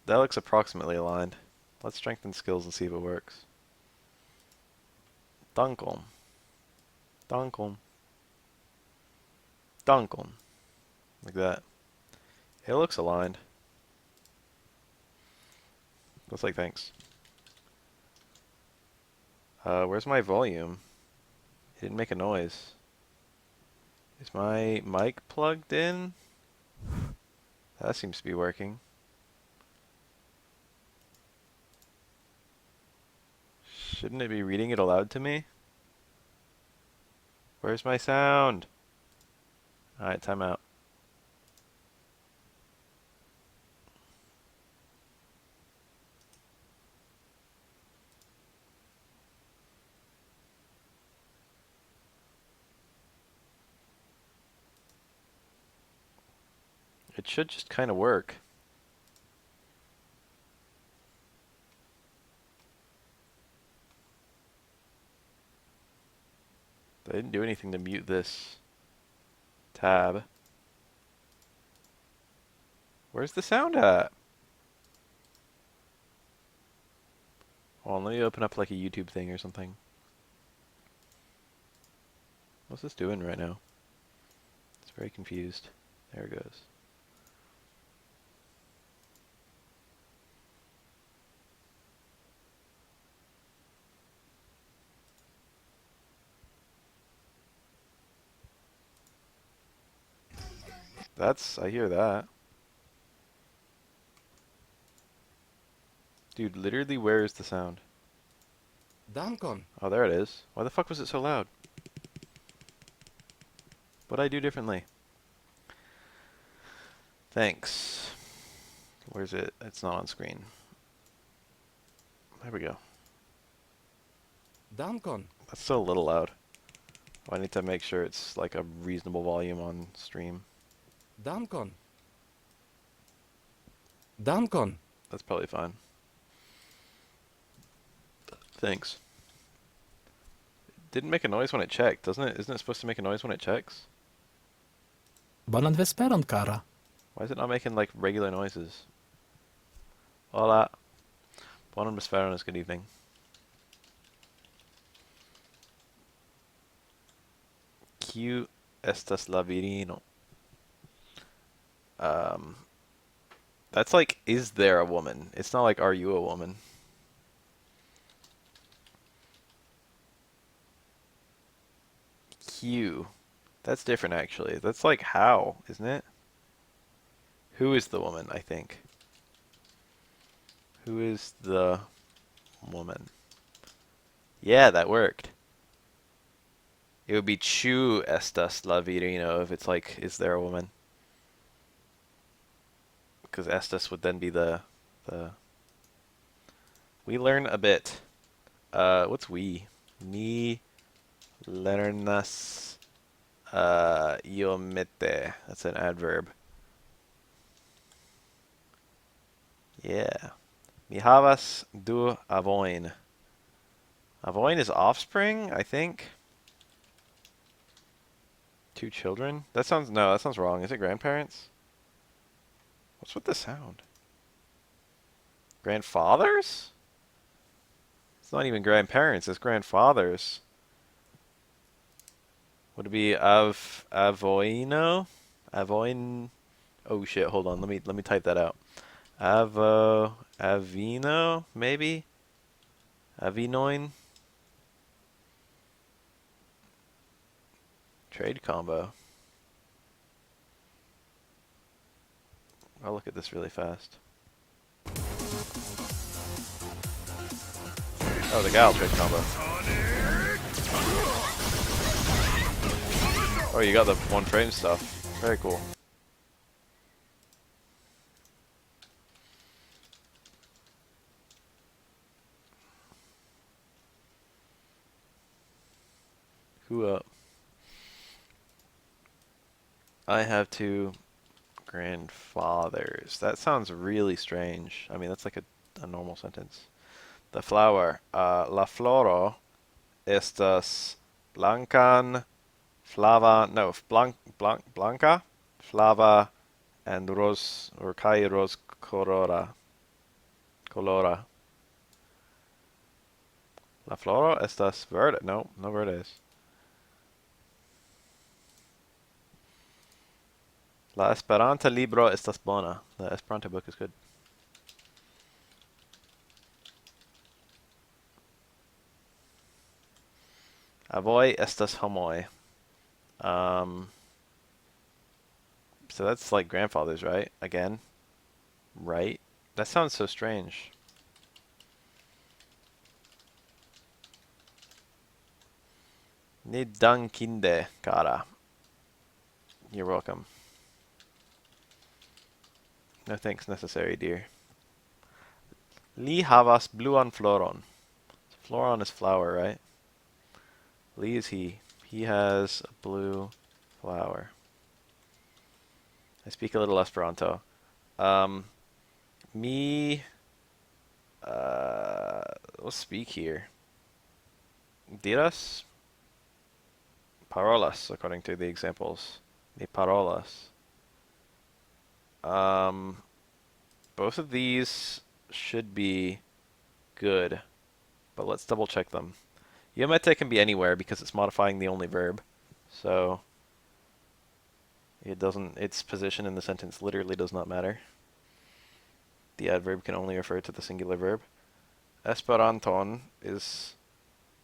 That looks approximately aligned. Let's strengthen skills and see if it works. Dunkeln. Dunkeln. Dunkeln. Like that. It looks aligned. Looks like thanks. Where's my volume? It didn't make a noise. Is my mic plugged in? That seems to be working. Shouldn't it be reading it aloud to me? Where's my sound? Alright, time out. It should just kind of work. I didn't do anything to mute this tab. Where's the sound at? Hold on, let me open up like a YouTube thing or something. What's this doing right now? It's very confused. There it goes. I hear that. Dude, literally where is the sound? Dankon. Oh, there it is. Why the fuck was it so loud? What'd I do differently? Thanks. Where's it? It's not on screen. There we go. Dankon. That's still a little loud. Oh, I need to make sure it's like a reasonable volume on stream. Dankon. Dankon. That's probably fine. Thanks. Didn't make a noise when it checked, doesn't it? Isn't it supposed to make a noise when it checks? Bonan vesperon, kara. Why is it not making like regular noises? Hola. Buenos vesperones, good evening. Q estas la virino. That's like, is there a woman? It's not like, are you a woman? Q. That's different actually. That's like how, isn't it? Who is the woman, I think. Who is the woman? Yeah, that worked. It would be chu estas la virino if it's like, is there a woman? Because estas would then be the. We learn a bit. What's we? Mi lernas iomete. That's an adverb. Yeah. Mi havas du avoin. Avoin is offspring, I think. Two children? That sounds, no, that sounds wrong. Is it grandparents? What's with the sound? Grandfathers? It's not even grandparents, it's grandfathers. Would it be avoino? Avoin. Oh shit, hold on. Let me type that out. Avino, maybe? Avinoin? Trade combo. I'll look at this really fast. Oh, the gal trade combo. Oh, you got the one frame stuff. Very cool. Who up? I have two grandfathers. That sounds really strange. I mean, that's like a normal sentence. The flower. La floro estas blancan, flava, no, blanca, flava, and ros, or kai ros colora. Colora. La floro estas verde. No, no verdes. La Esperanta libro estas bona. The Esperanto book is good. Avoi estas homoi. Um, so that's like grandfathers, right? Again, right? That sounds so strange. Ni dankinde, cara. You're welcome. No thanks necessary, dear. Li havas bluan floron. Floron is flower, right? Li is he. He has a blue flower. I speak a little Esperanto. Um, me, let's speak here. Diras parolas, according to the examples. Mi parolas. Um, both of these should be good, but let's double check them. Iomete can be anywhere because it's modifying the only verb, so it doesn't. Its position in the sentence literally does not matter. The adverb can only refer to the singular verb. Esperanton is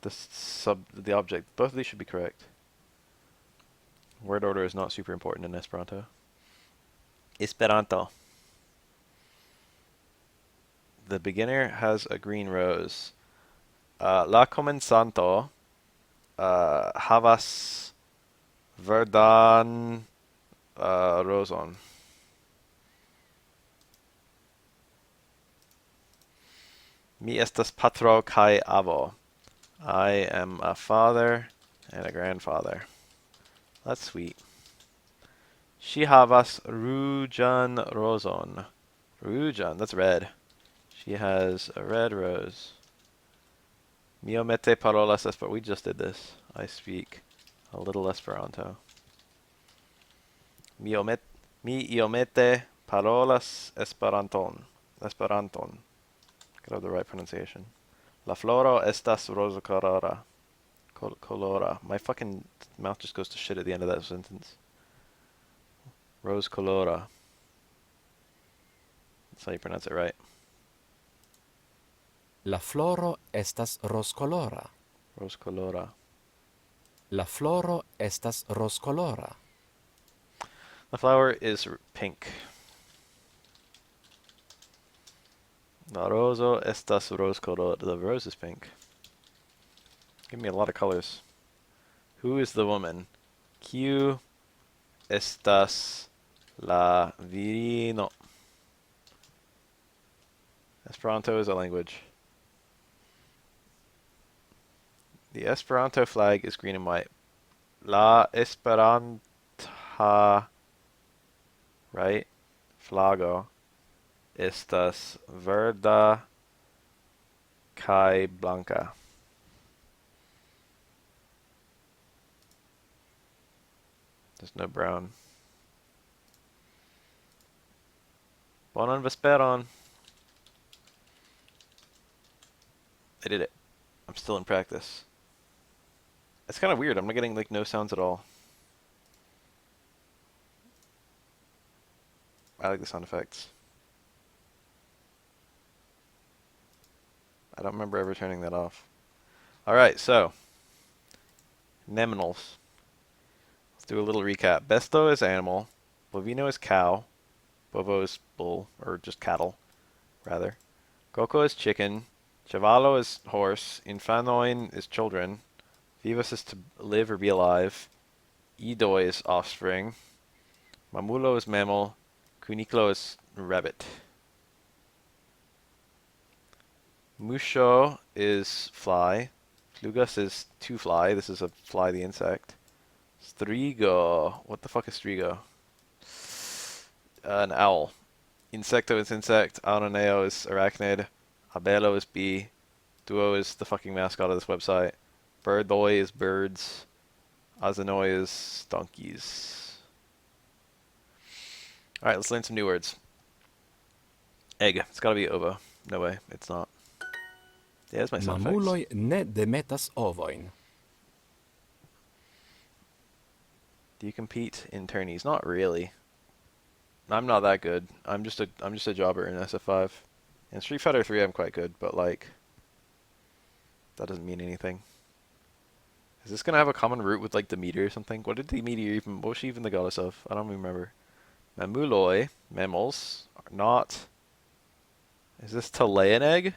the object. Both of these should be correct. Word order is not super important in Esperanto. Esperanto. The beginner has a green rose. La komencanto havas verdan rozon. Mi estas patro kai avo. I am a father and a grandfather. That's sweet. She havas rujan rozon. Rujan, that's red. She has a red rose. Mi omete parolas Esperanto. We just did this. I speak a little Esperanto. Mi iomete parolas Esperanton. Esperanton. Gotta have the right pronunciation. La floro estas rosacolora. Colora. My fucking mouth just goes to shit at the end of that sentence. Rose colora. That's how you pronounce it right. La floro estas rozkolora. Rose colora. La floro estas rozkolora. The flower is pink. La roso estas rose color. The rose is pink. Give me a lot of colors. Who is the woman? Kiu estas la virino? Esperanto is a language. The Esperanto flag is green and white. La Esperanta, right? Flago estas verda kai blanca. There's no brown. Bonan vesperon. I did it. I'm still in practice. It's kind of weird. I'm not getting like no sounds at all. I like the sound effects. I don't remember ever turning that off. Alright, so. Nominals. Let's do a little recap. Besto is animal. Bovino is cow. Bovo is bull, or just cattle, rather. Coco is chicken. Cavallo is horse. Infanoin is children. Vivus is to live or be alive. Idoi is offspring. Mamulo is mammal. Cuniclo is rabbit. Musho is fly. Flugas is to fly. This is a fly, the insect. Strigo. What the fuck is strigo? An owl. Insecto is insect. Araneo is arachnid. Abelo is bee. Duo is the fucking mascot of this website. Birdoi is birds. Azanoi is donkeys. Alright, let's learn some new words. Egg. It's gotta be ovo. No way, it's not. Yeah, it's my sound effects. Mamuloj ne demetas ovojn. Do you compete in tourneys? Not really. I'm not that good. I'm just a jobber in SF5. In Street Fighter 3 I'm quite good, but like that doesn't mean anything. Is this gonna have a common root with like Demeter or something? What was she even the goddess of? I don't even remember. Mamuloi, mammals, are not. Is this to lay an egg?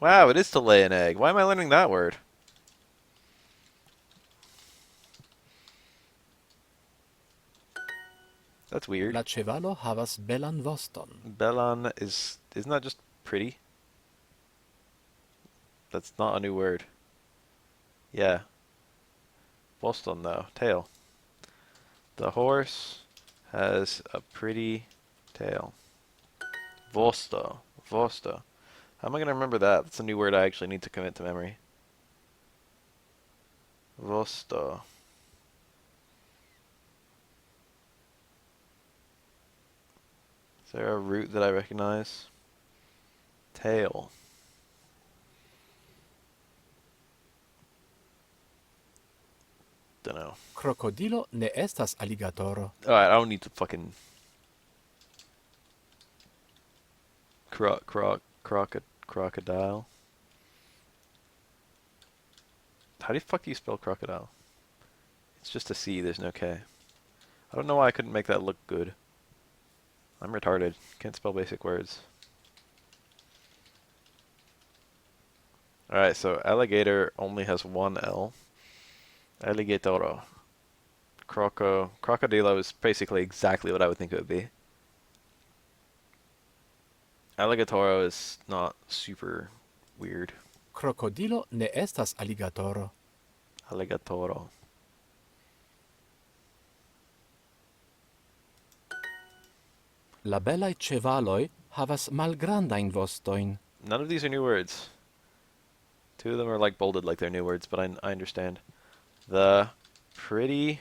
Wow, it is to lay an egg. Why am I learning that word? That's weird. La ĉevalo havas belan voston. Belan isn't that just pretty? That's not a new word. Yeah. Voston though, tail. The horse has a pretty tail. Vosto. Vosto. How am I gonna remember that? That's a new word I actually need to commit to memory. Vosto. Is there a root that I recognize? Tail. Dunno. Krokodilo ne estas aligatoro. Alright, I don't need to fucking crocodile. How the fuck do you spell crocodile? It's just a C, there's no K. I don't know why I couldn't make that look good. I'm retarded. Can't spell basic words. Alright, so alligator only has one L. Alligatoro. Crocodilo is basically exactly what I would think it would be. Alligatoro is not super weird. Krokodilo ne estas aligatoro. Alligatoro. La belaj ĉevaloj havas malgrandajn vostojn. None of these are new words. Two of them are like bolded like they're new words, but I understand. The pretty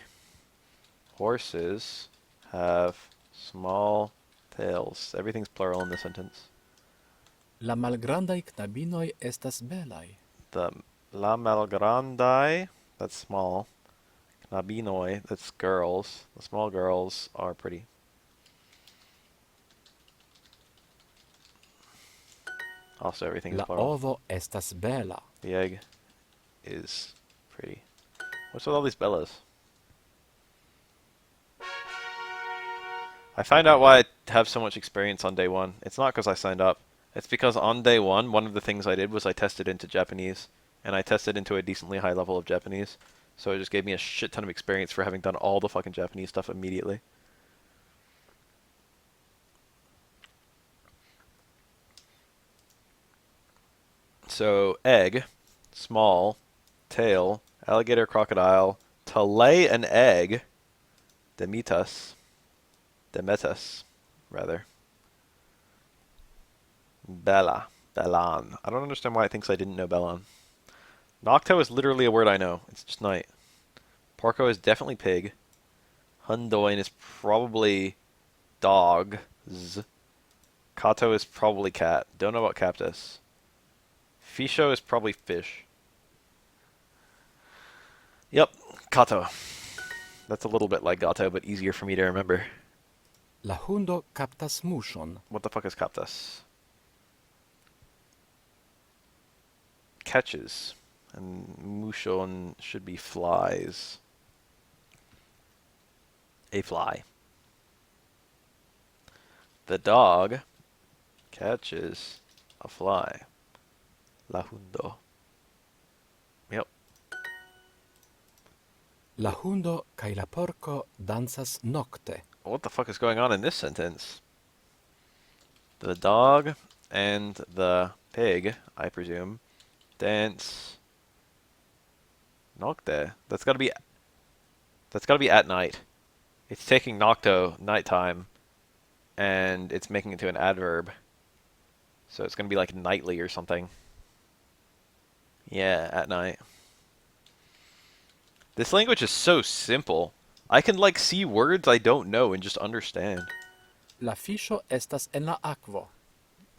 horses have small tails. Everything's plural in this sentence. La malgrandaj knabinoj estas belaj. The la malgrandai, that's small. Knabinoi, that's girls. The small girls are pretty. Also, everything is La plural. ovo estas bela. The egg is pretty. What's with all these bellas? I find out why I have so much experience on day one. It's not because I signed up. It's because on day one of the things I did was I tested into Japanese, and I tested into a decently high level of Japanese. So it just gave me a shit ton of experience for having done all the fucking Japanese stuff immediately. So, egg, small, tail, alligator, crocodile, to lay an egg, demetas, rather. Bella, Bellan. I don't understand why it thinks I didn't know Bellan. Nocto is literally a word I know. It's just night. Porco is definitely pig. Hundoin is probably dog. Kato is probably cat. Don't know about cactus. Fisho is probably fish. Yep, Kato. That's a little bit like Gato, but easier for me to remember. La hundo kaptas muŝon. What the fuck is Captus? Catches. And Mushon should be flies. A fly. The dog catches a fly. La hundo. Yep. La hundo kaj la porko dancas nokte. What the fuck is going on in this sentence? The dog and the pig, I presume, dance nocte. That's gotta be at night. It's taking nocto, nighttime, and it's making it to an adverb. So it's gonna be like nightly or something. Yeah, at night. This language is so simple. I can like see words I don't know and just understand. La fiŝo estas en la akvo.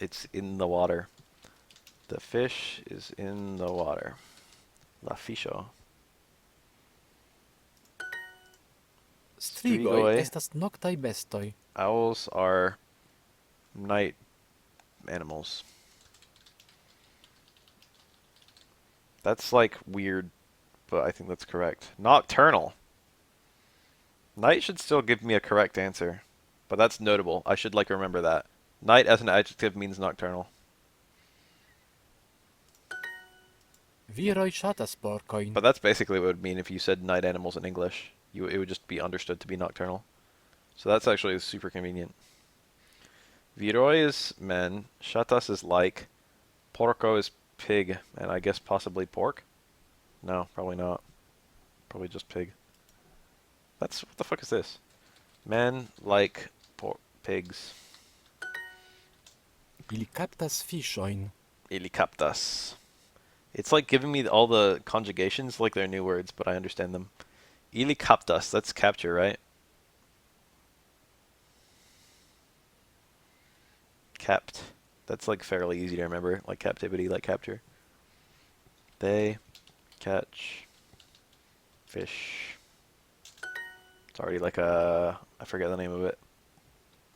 It's in the water. The fish is in the water. La fisho. Strigoi Strigoi. estas noctaj bestoj. Owls are night animals. That's like weird, but I think that's correct. Nocturnal. Night should still give me a correct answer, but that's notable. I should like remember that. Night as an adjective means nocturnal. Viroj ŝatas porkojn. But that's basically what it would mean if you said night animals in English. It would just be understood to be nocturnal. So that's actually super convenient. Viroi is men, shatas is like, porco is pig, and I guess possibly pork? No, probably not. Probably just pig. What the fuck is this? Men like pigs. Ili kaptas fiŝojn. Ili captas. It's like giving me all the conjugations like they're new words, but I understand them. Ili captas, that's capture, right? Capt. That's like fairly easy to remember, like captivity, like capture. They catch fish. It's already like I forget the name of it.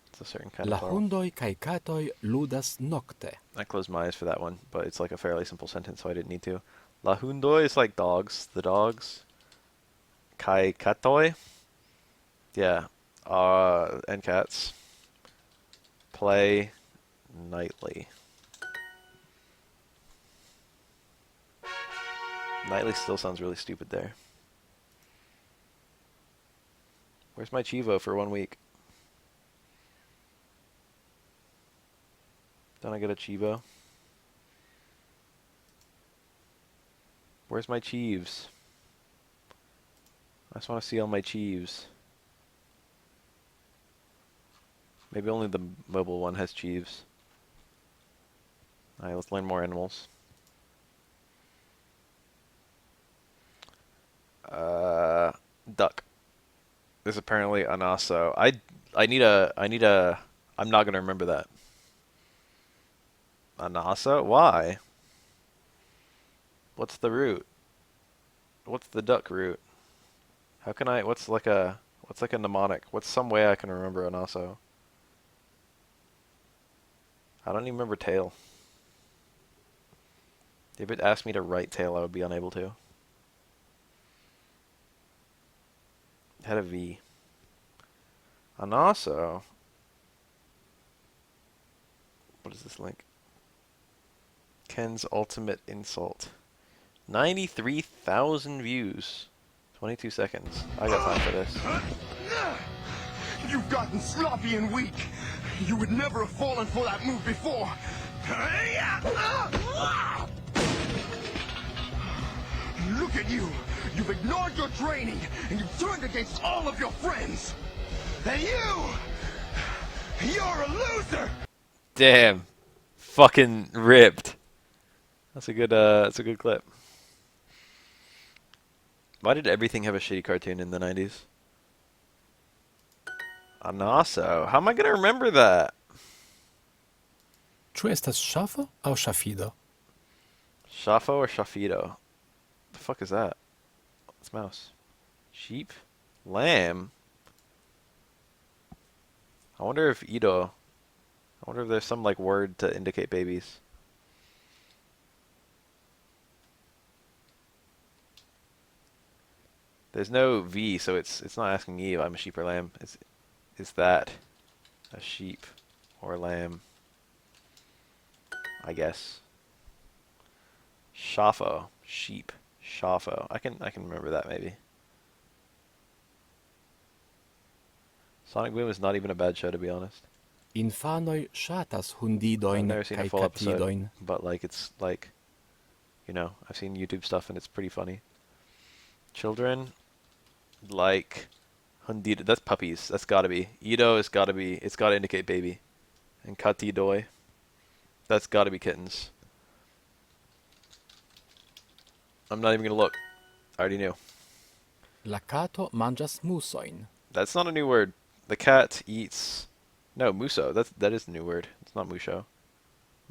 It's a certain kind La of plural. hundoj kaj katoj ludas nokte. I closed my eyes for that one, but it's like a fairly simple sentence, so I didn't need to. La hundoj is like dogs, the dogs. Kai katoi, yeah, and cats play nightly. Nightly still sounds really stupid there. Where's my Chivo for 1 week? Don't I get a Chivo? Where's my Chieves? I just want to see all my Chieves. Maybe only the mobile one has Chieves. Alright, let's learn more animals. Duck. There's apparently an osso. I'm not gonna remember that. An osso? Why? What's the root? What's the duck root? How can I, what's like a mnemonic? What's some way I can remember an osso? I don't even remember tail. If it asked me to write tail, I would be unable to. It had a V. An osso. What is this link? Ken's ultimate insult. 93,000 views. 22 seconds. I got time for this. You've gotten sloppy and weak. You would never have fallen for that move before. Look at you. You've ignored your training, and you've turned against all of your friends. And you're a loser. Damn. Fucking ripped. That's a good clip. Why did everything have a shitty cartoon in the 90s? Anaso. How am I gonna remember that? Ĉu estas ŝafo aŭ ŝafido? Shafo or Shafido? The fuck is that? It's mouse. Sheep? Lamb? I wonder if there's some like word to indicate babies. There's no V, so it's not asking me if I'm a sheep or lamb. Is that a sheep or lamb? I guess. Shafo, sheep, shafo. I can remember that maybe. Sonic Boom is not even a bad show, to be honest. Infanoj ŝatas I've hundidojn never seen a kaj full episode, katidojn. but like it's like, I've seen YouTube stuff and it's pretty funny. Children like hundido. That's puppies. That's gotta be. Ido is gotta be. It's gotta indicate baby. And katidoi. That's gotta be kittens. I'm not even gonna look. I already knew. La kato manĝas musojn. That's not a new word. The cat eats. No, muso. That is a new word. It's not musho.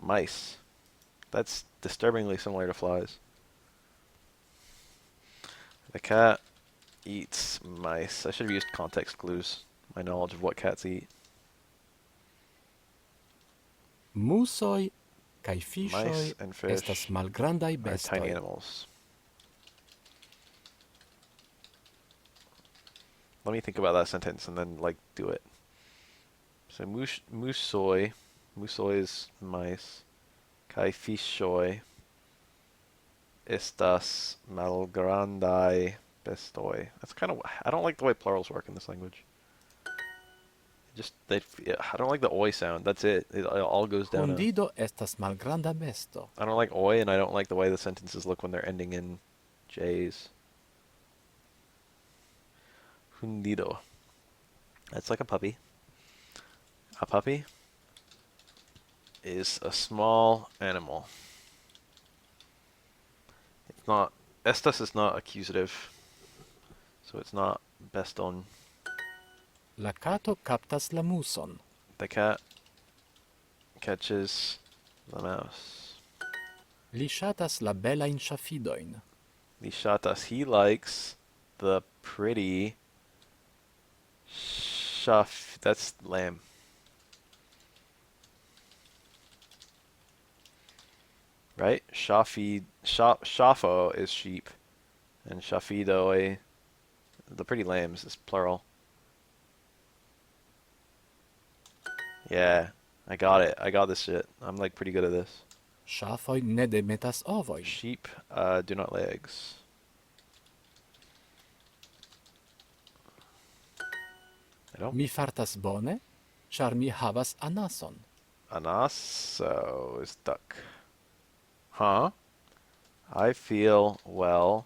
Mice. That's disturbingly similar to flies. The cat eats mice. I should have used context clues. My knowledge of what cats eat. Musoj kaj fiŝoj Mice and fish estas malgrandaj are tiny bestoj. animals. Let me think about that sentence and then like do it. So musoj is mice. Kai fiŝoj estas malgrandaj bestoj. That's kind of, I don't like the way plurals work in this language. Just I don't like the oi sound. That's it. It all goes down. Hundido estas malgranda besto. I don't like oi, and I don't like the way the sentences look when they're ending in j's. Hundido. That's like a puppy. A puppy is a small animal. It's not. Estas is not accusative, so it's not beston. La kato kaptas la muson. The cat catches the mouse. Li ŝatas la belajn ŝafidojn. Li ŝatas. He likes the pretty shaf. That's lamb. Right? Shafo is sheep, and shafidoi, the pretty lambs, is plural. Yeah, I got it. I got this shit. I'm like pretty good at this. Ŝafoj ne demetas ovojn. Sheep do not lay eggs. I don't. Mi fartas bone, ĉar mi havas anason. Anaso is duck. Huh? I feel well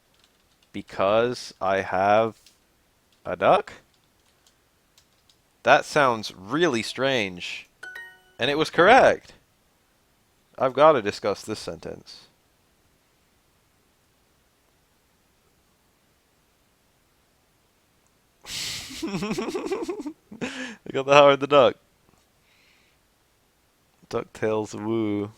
because I have a duck? That sounds really strange. And it was correct. I've got to discuss this sentence. I got the Howard the Duck. DuckTales woo.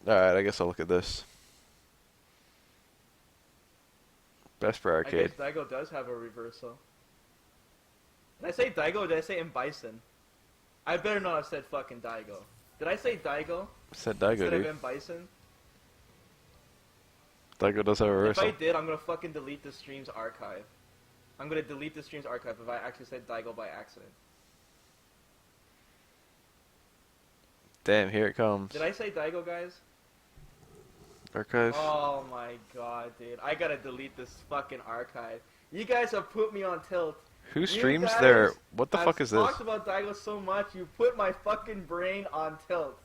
Alright, I guess I'll look at this. Best for I arcade. guess Daigo does have a reversal. Did I say Daigo or did I say M. Bison? I better not have said fucking Daigo. Did I say Daigo Said Daigo, instead of dude. M. Bison? Daigo does have a If reversal. I did, I'm gonna fucking delete the stream's archive. I'm gonna delete the stream's archive if I actually said Daigo by accident. Damn, here it comes. Did I say Daigo, guys? Archive. Oh my god, dude. I gotta delete this fucking archive. You guys have put me on tilt. Who You streams guys there? What the have fuck is this? talked about Daigo so much, you put my fucking brain on tilt.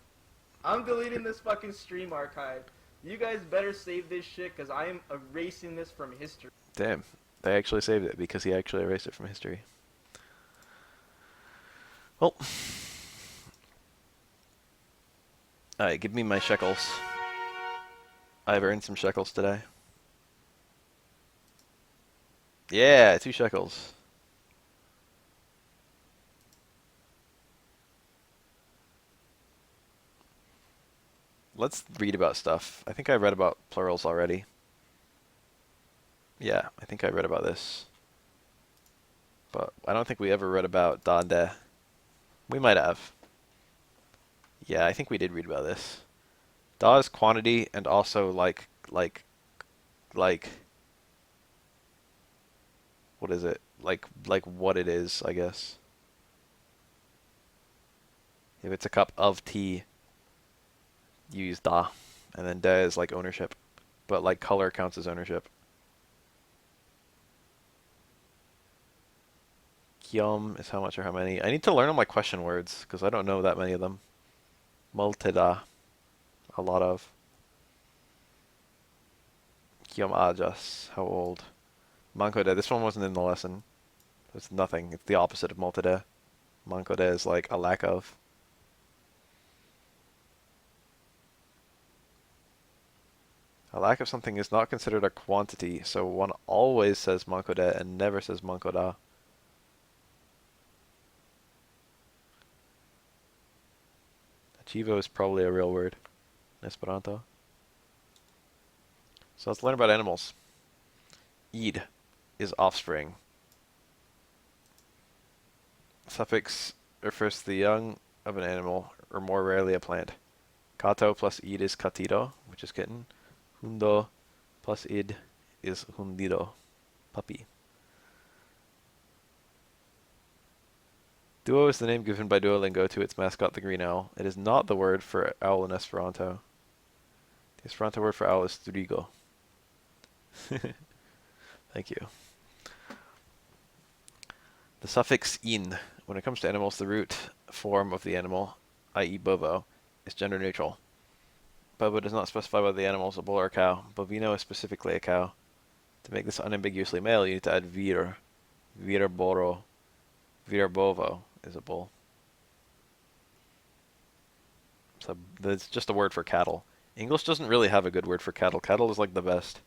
I'm deleting this fucking stream archive. You guys better save this shit, because I am erasing this from history. Damn, they actually saved it because he actually erased it from history. Well. Alright, give me my shekels. I've earned some shekels today. Yeah, 2 shekels. Let's read about stuff. I think I read about plurals already. Yeah, I think I read about this. But I don't think we ever read about dande. We might have. Yeah, I think we did read about this. Da is quantity and also like what is it? Like what it is, I guess. If it's a cup of tea, you use da. And then de is like ownership. But like color counts as ownership. Kyom is how much or how many. I need to learn all my question words because I don't know that many of them. Multida. A lot of. Kyom ajas. How old? Mankode. This one wasn't in the lesson. It's nothing. It's the opposite of multide. Mankode is like a lack of. A lack of something is not considered a quantity, so one always says mankode and never says mankoda. Achivo is probably a real word in Esperanto. So let's learn about animals. Id is offspring. Suffix refers to the young of an animal, or more rarely a plant. Kato plus id is katido, which is kitten. Hundo plus id is hundido, puppy. Duo is the name given by Duolingo to its mascot, the green owl. It is not the word for owl in Esperanto. The Esperanto word for owl is strigo. Thank you. The suffix in, when it comes to animals, the root form of the animal, i.e. bovo, is gender neutral. Bovo does not specify whether the animal is a bull or a cow. Bovino is specifically a cow. To make this unambiguously male, you need to add vir. Vir boro. Vir bovo is a bull. So that's just a word for cattle. English doesn't really have a good word for cattle. Cattle is like the best.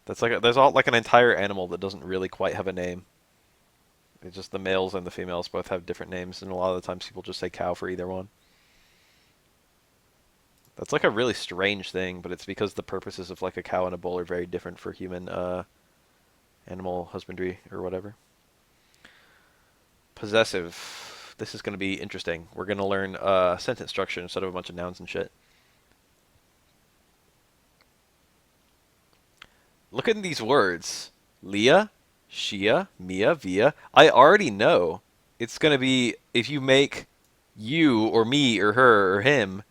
That's like there's all like an entire animal that doesn't really quite have a name. It's just the males and the females both have different names, and a lot of the times people just say cow for either one. That's like a really strange thing, but it's because the purposes of like a cow and a bull are very different for human animal husbandry or whatever. Possessive. This is going to be interesting. We're going to learn sentence structure instead of a bunch of nouns and shit. Look at these words. Leah, Shia, Mia, Via. I already know it's going to be, if you make you or me or her or him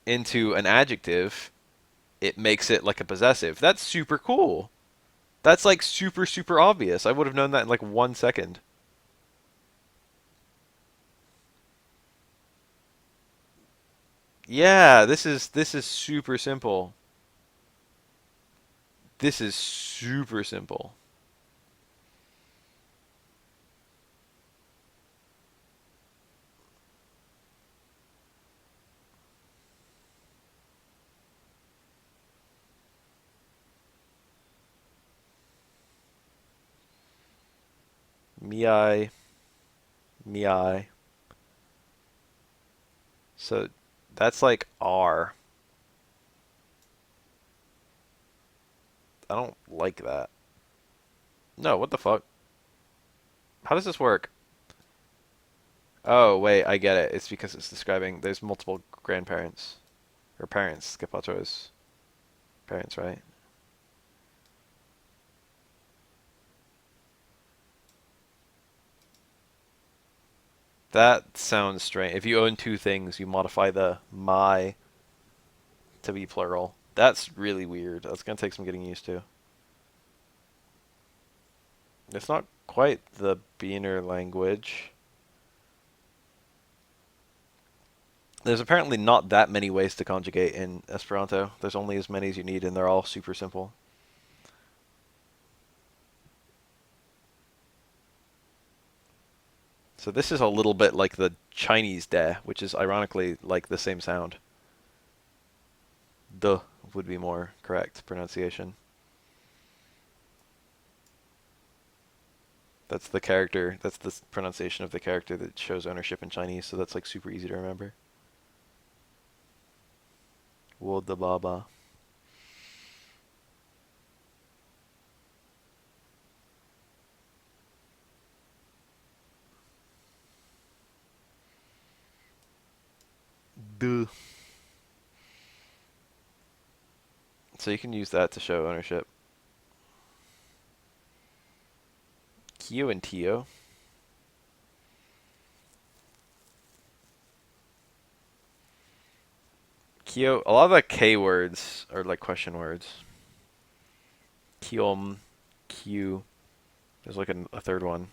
into an adjective, it makes it like a possessive. That's super cool. That's like super, super obvious. I would have known that in like 1 second. Yeah, this is super simple. This is super simple. Miai, miai. So that's like R. I don't like that. No, what the fuck? How does this work? Oh, wait, I get it. It's because it's describing there's multiple grandparents. Or parents. Skipatros. Parents, right? That sounds strange. If you own two things, you modify the my to be plural. That's really weird. That's gonna take some getting used to. It's not quite the Beaner language. There's apparently not that many ways to conjugate in Esperanto. There's only as many as you need, and they're all super simple. So this is a little bit like the Chinese de, which is ironically like the same sound. De would be more correct pronunciation. That's the character, that's the pronunciation of the character that shows ownership in Chinese, so that's like super easy to remember. Wo de baba. Duh. So you can use that to show ownership. Kyo and Tio. Kyo, a lot of the K words are like question words. Kyom, Q. There's like a third one.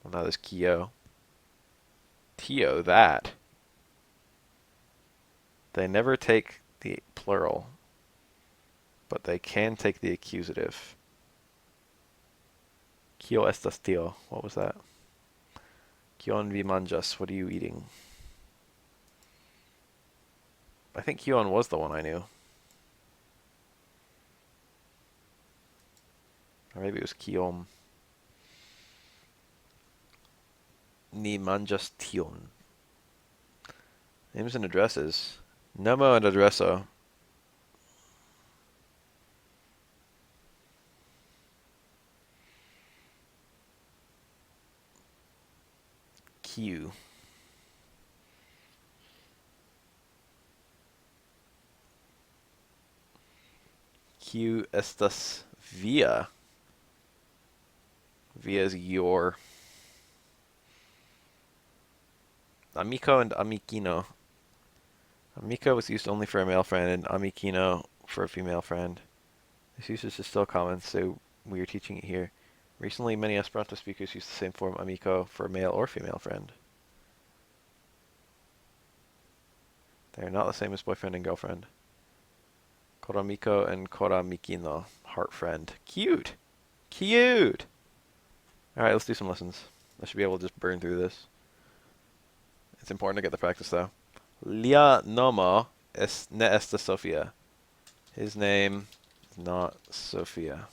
Well, now there's Kyo. Tio, that. They never take the plural, but they can take the accusative. Kio estas tio. What was that? Kion vi manjas? What are you eating? I think Kion was the one I knew. Or maybe it was Kiom. Ni manjas tion. Names and addresses. Nomo and adreso. Q. Q estas via. Via is your. Amico and amicino. Amico was used only for a male friend, and amicino for a female friend. This usage is still common, so we are teaching it here. Recently, many Esperanto speakers use the same form amico for a male or female friend. They are not the same as boyfriend and girlfriend. Koramiko and koramikino, heart friend. Cute! Cute! Alright, let's do some lessons. I should be able to just burn through this. It's important to get the practice, though. Lia nomo ne esta Sofia. His name is not Sophia.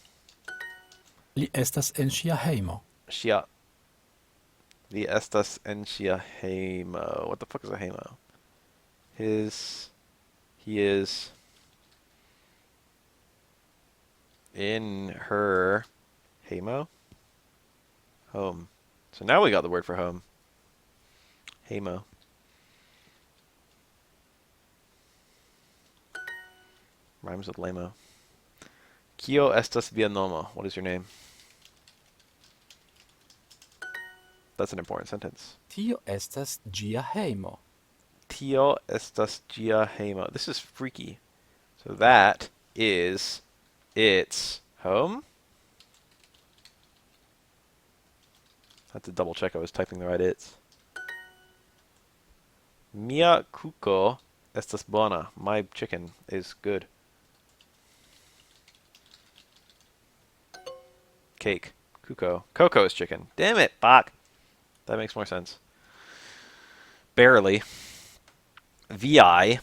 Li estas en ŝia hejmo. Shia. Li estas en ŝia hejmo. What the fuck is a hejmo? He is in her hejmo? Home. So now we got the word for home. Hejmo. Rhymes with lamo. Kio estas via nomo. What is your name? That's an important sentence. Tio estas ĝia hejmo. Tio estas ĝia hejmo. This is freaky. So that is its home? I had to double check I was typing the right its. Mia kuko estas bona. My chicken is good. Cake. Kuko. Coco is chicken. Damn it, fuck. That makes more sense. Barely. VI.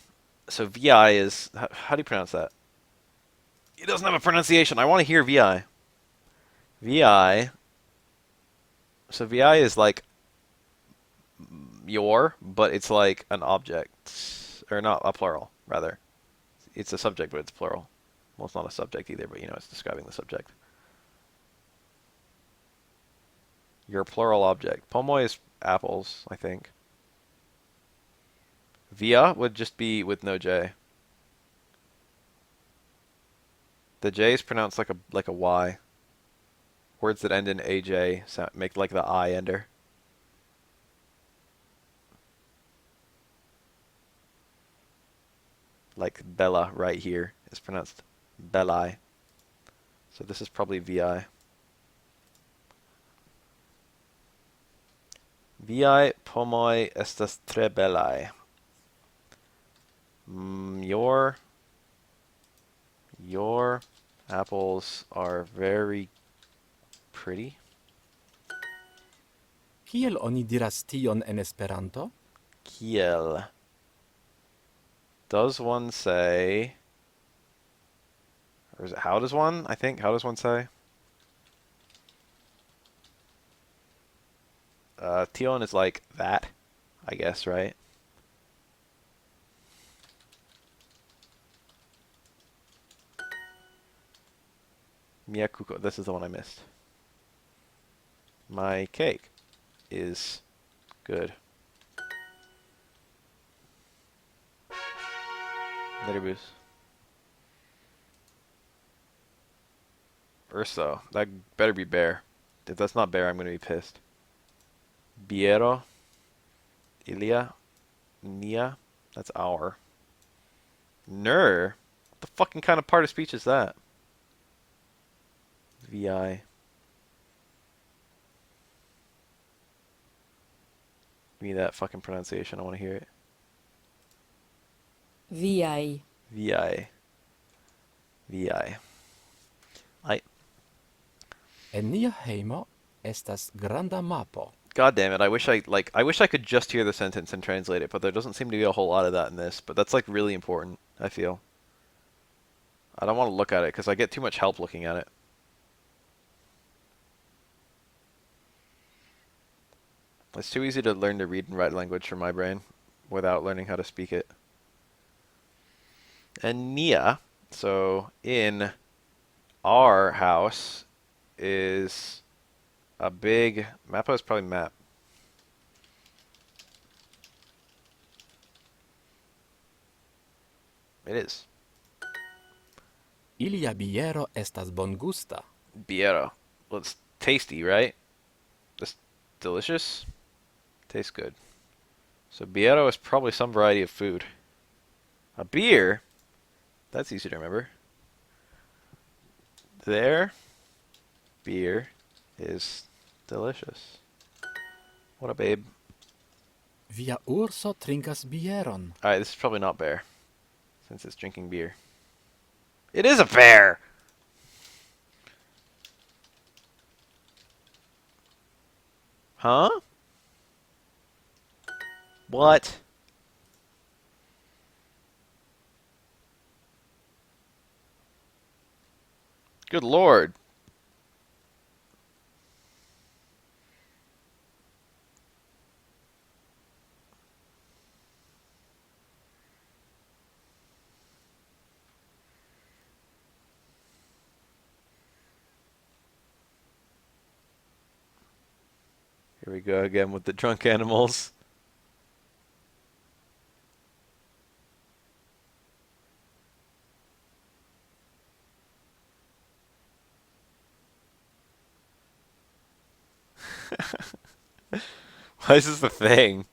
So VI is... How do you pronounce that? It doesn't have a pronunciation. I want to hear VI. VI. So VI is like your, but it's like an object. Or not, a plural, rather. It's a subject, but it's plural. Well, it's not a subject either, but you know, it's describing the subject. Your plural object. Pomoy is apples, I think. Via would just be with no J. The J is pronounced like a Y. Words that end in AJ make like the I ender. Like Bella right here is pronounced Belli. So this is probably VI. Viai pomoi estas tre belai. Your apples are very pretty. Kiel oni diras tion en Esperanto? Kiel. Does one say... Or is it how does one? I think. How does one say? Tion is like that, I guess, right? Miyakuko. This is the one I missed. My cake is good. Nervous. Urso. That better be bear. If that's not bear, I'm going to be pissed. Biero. Ilia. Nia. That's our. Ner. What the fucking kind of part of speech is that? VI. Give me that fucking pronunciation. I want to hear it. VI. VI. VI. En nia hejmo estas granda mapo. God damn it! I wish I could just hear the sentence and translate it, but there doesn't seem to be a whole lot of that in this. But that's like really important. I feel. I don't want to look at it because I get too much help looking at it. It's too easy to learn to read and write language for my brain without learning how to speak it. And Nia, so in our house is a big Mappa is probably map. It is. Ilia biero estas bongusta. Biero. Well, it's tasty, right? It's delicious. Tastes good. So Biero is probably some variety of food. A beer? That's easy to remember. Their beer is delicious. What a babe. Via urso trinkas bieron. Alright, this is probably not bear, since it's drinking beer. It is a bear! Huh? What? Good lord. Here we go again with the drunk animals. Why is this a thing?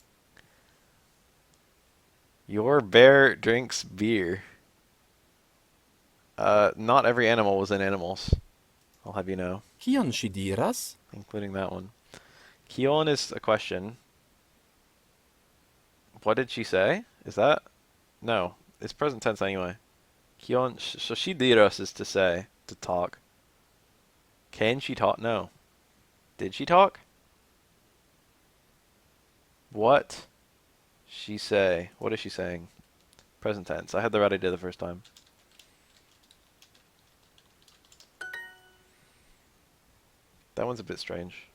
Your bear drinks beer. Not every animal was in animals. I'll have you know. Kion ŝi diras? Including that one. Kion is a question. What did she say? Is that? No. It's present tense anyway. Kion, so she diras is to say, to talk. Can she talk? No. Did she talk? What she say? What is she saying? Present tense. I had the right idea the first time. That one's a bit strange.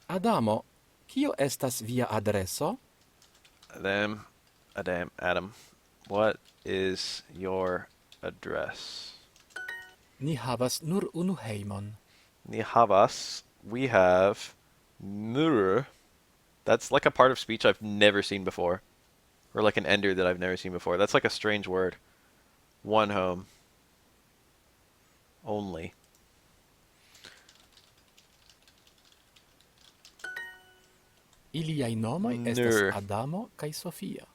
Adamo, kio estas via adreso? Adam. What is your address? Ni havas nur unu hejmon. Ni havas. We have. Nur. That's like a part of speech I've never seen before. Or like an ender that I've never seen before. That's like a strange word. One home. Only. Iliaj nomoj estas Nur. Adamo kaj Sofia.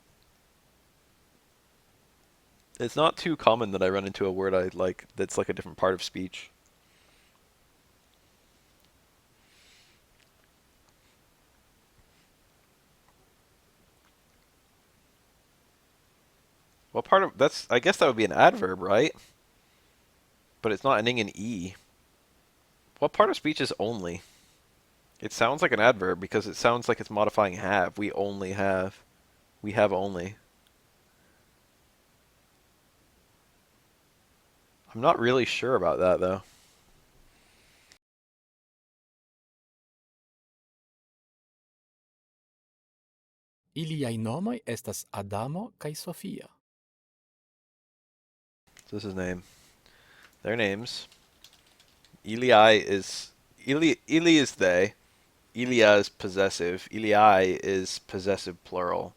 It's not too common that I run into a word I like that's like a different part of speech. What part of that's I guess that would be an adverb, right? But it's not ending in E. What part of speech is only? It sounds like an adverb because it sounds like it's modifying have. We only have. We have only. I'm not really sure about that though. Iliaj nomoj estas Adamo kaj Sofia. So this is his name. Their names. Ili is Ili is they. Ilia is possessive. Ilii is possessive plural.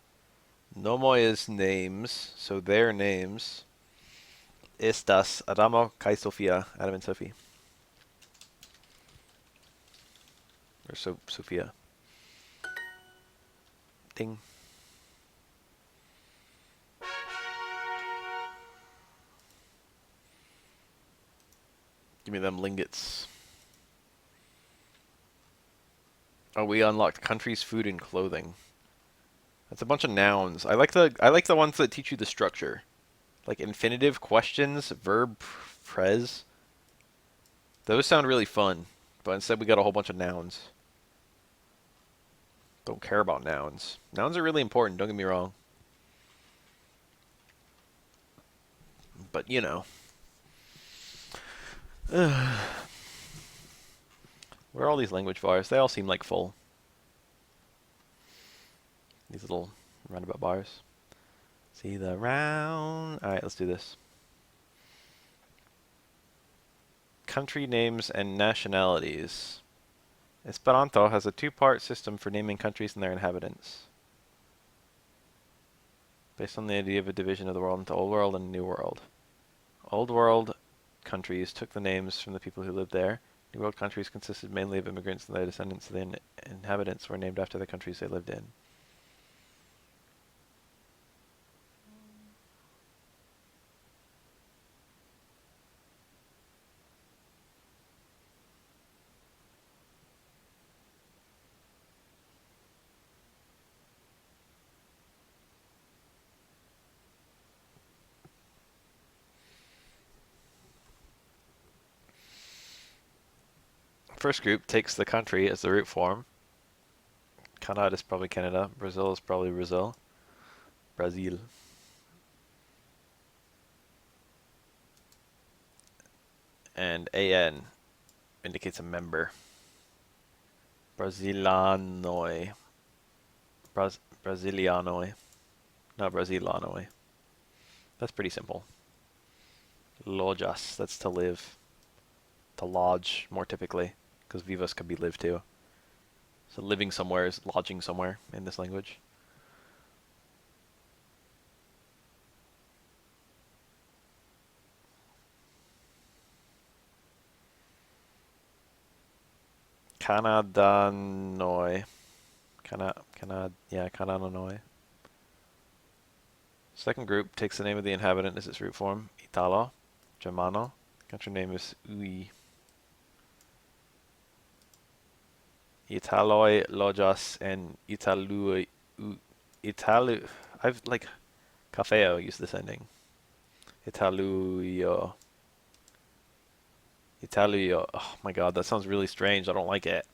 Nomoi is names, so their names. Estas Adamo kai Sofia, Adam and Sophie. Or Sophia. Ding. Give me them lingots. Oh, we unlocked countries, food, and clothing. That's a bunch of nouns. I like the ones that teach you the structure. Like infinitive, questions, verb, phrase. Those sound really fun, but instead we got a whole bunch of nouns. Don't care about nouns. Nouns are really important, don't get me wrong. But, you know. Where are all these language bars? They all seem like full. These little roundabout bars. See the round. Alright, let's do this. Country names and nationalities. Esperanto has a two-part system for naming countries and their inhabitants, based on the idea of a division of the world into Old World and New World. Old World countries took the names from the people who lived there. New World countries consisted mainly of immigrants and their descendants. The inhabitants were named after the countries they lived in. First group takes the country as the root form. Canada is probably Canada. Brazil is probably Brazil. Brazil. And AN indicates a member. Brasilanoi. Brasilianoi. Not Brasilanoi. That's pretty simple. Lojas, that's to live. To lodge, more typically. Because vivas could be live too. So living somewhere is lodging somewhere in this language. Canadanoi. Canadanoi. Second group takes the name of the inhabitant as its root form. Italo. Germano. Country name is Ui. Italoi, Lojas, and Italui. Italu. I've like Cafeo used this ending. Italuio. Italuio. Oh my god, that sounds really strange. I don't like it.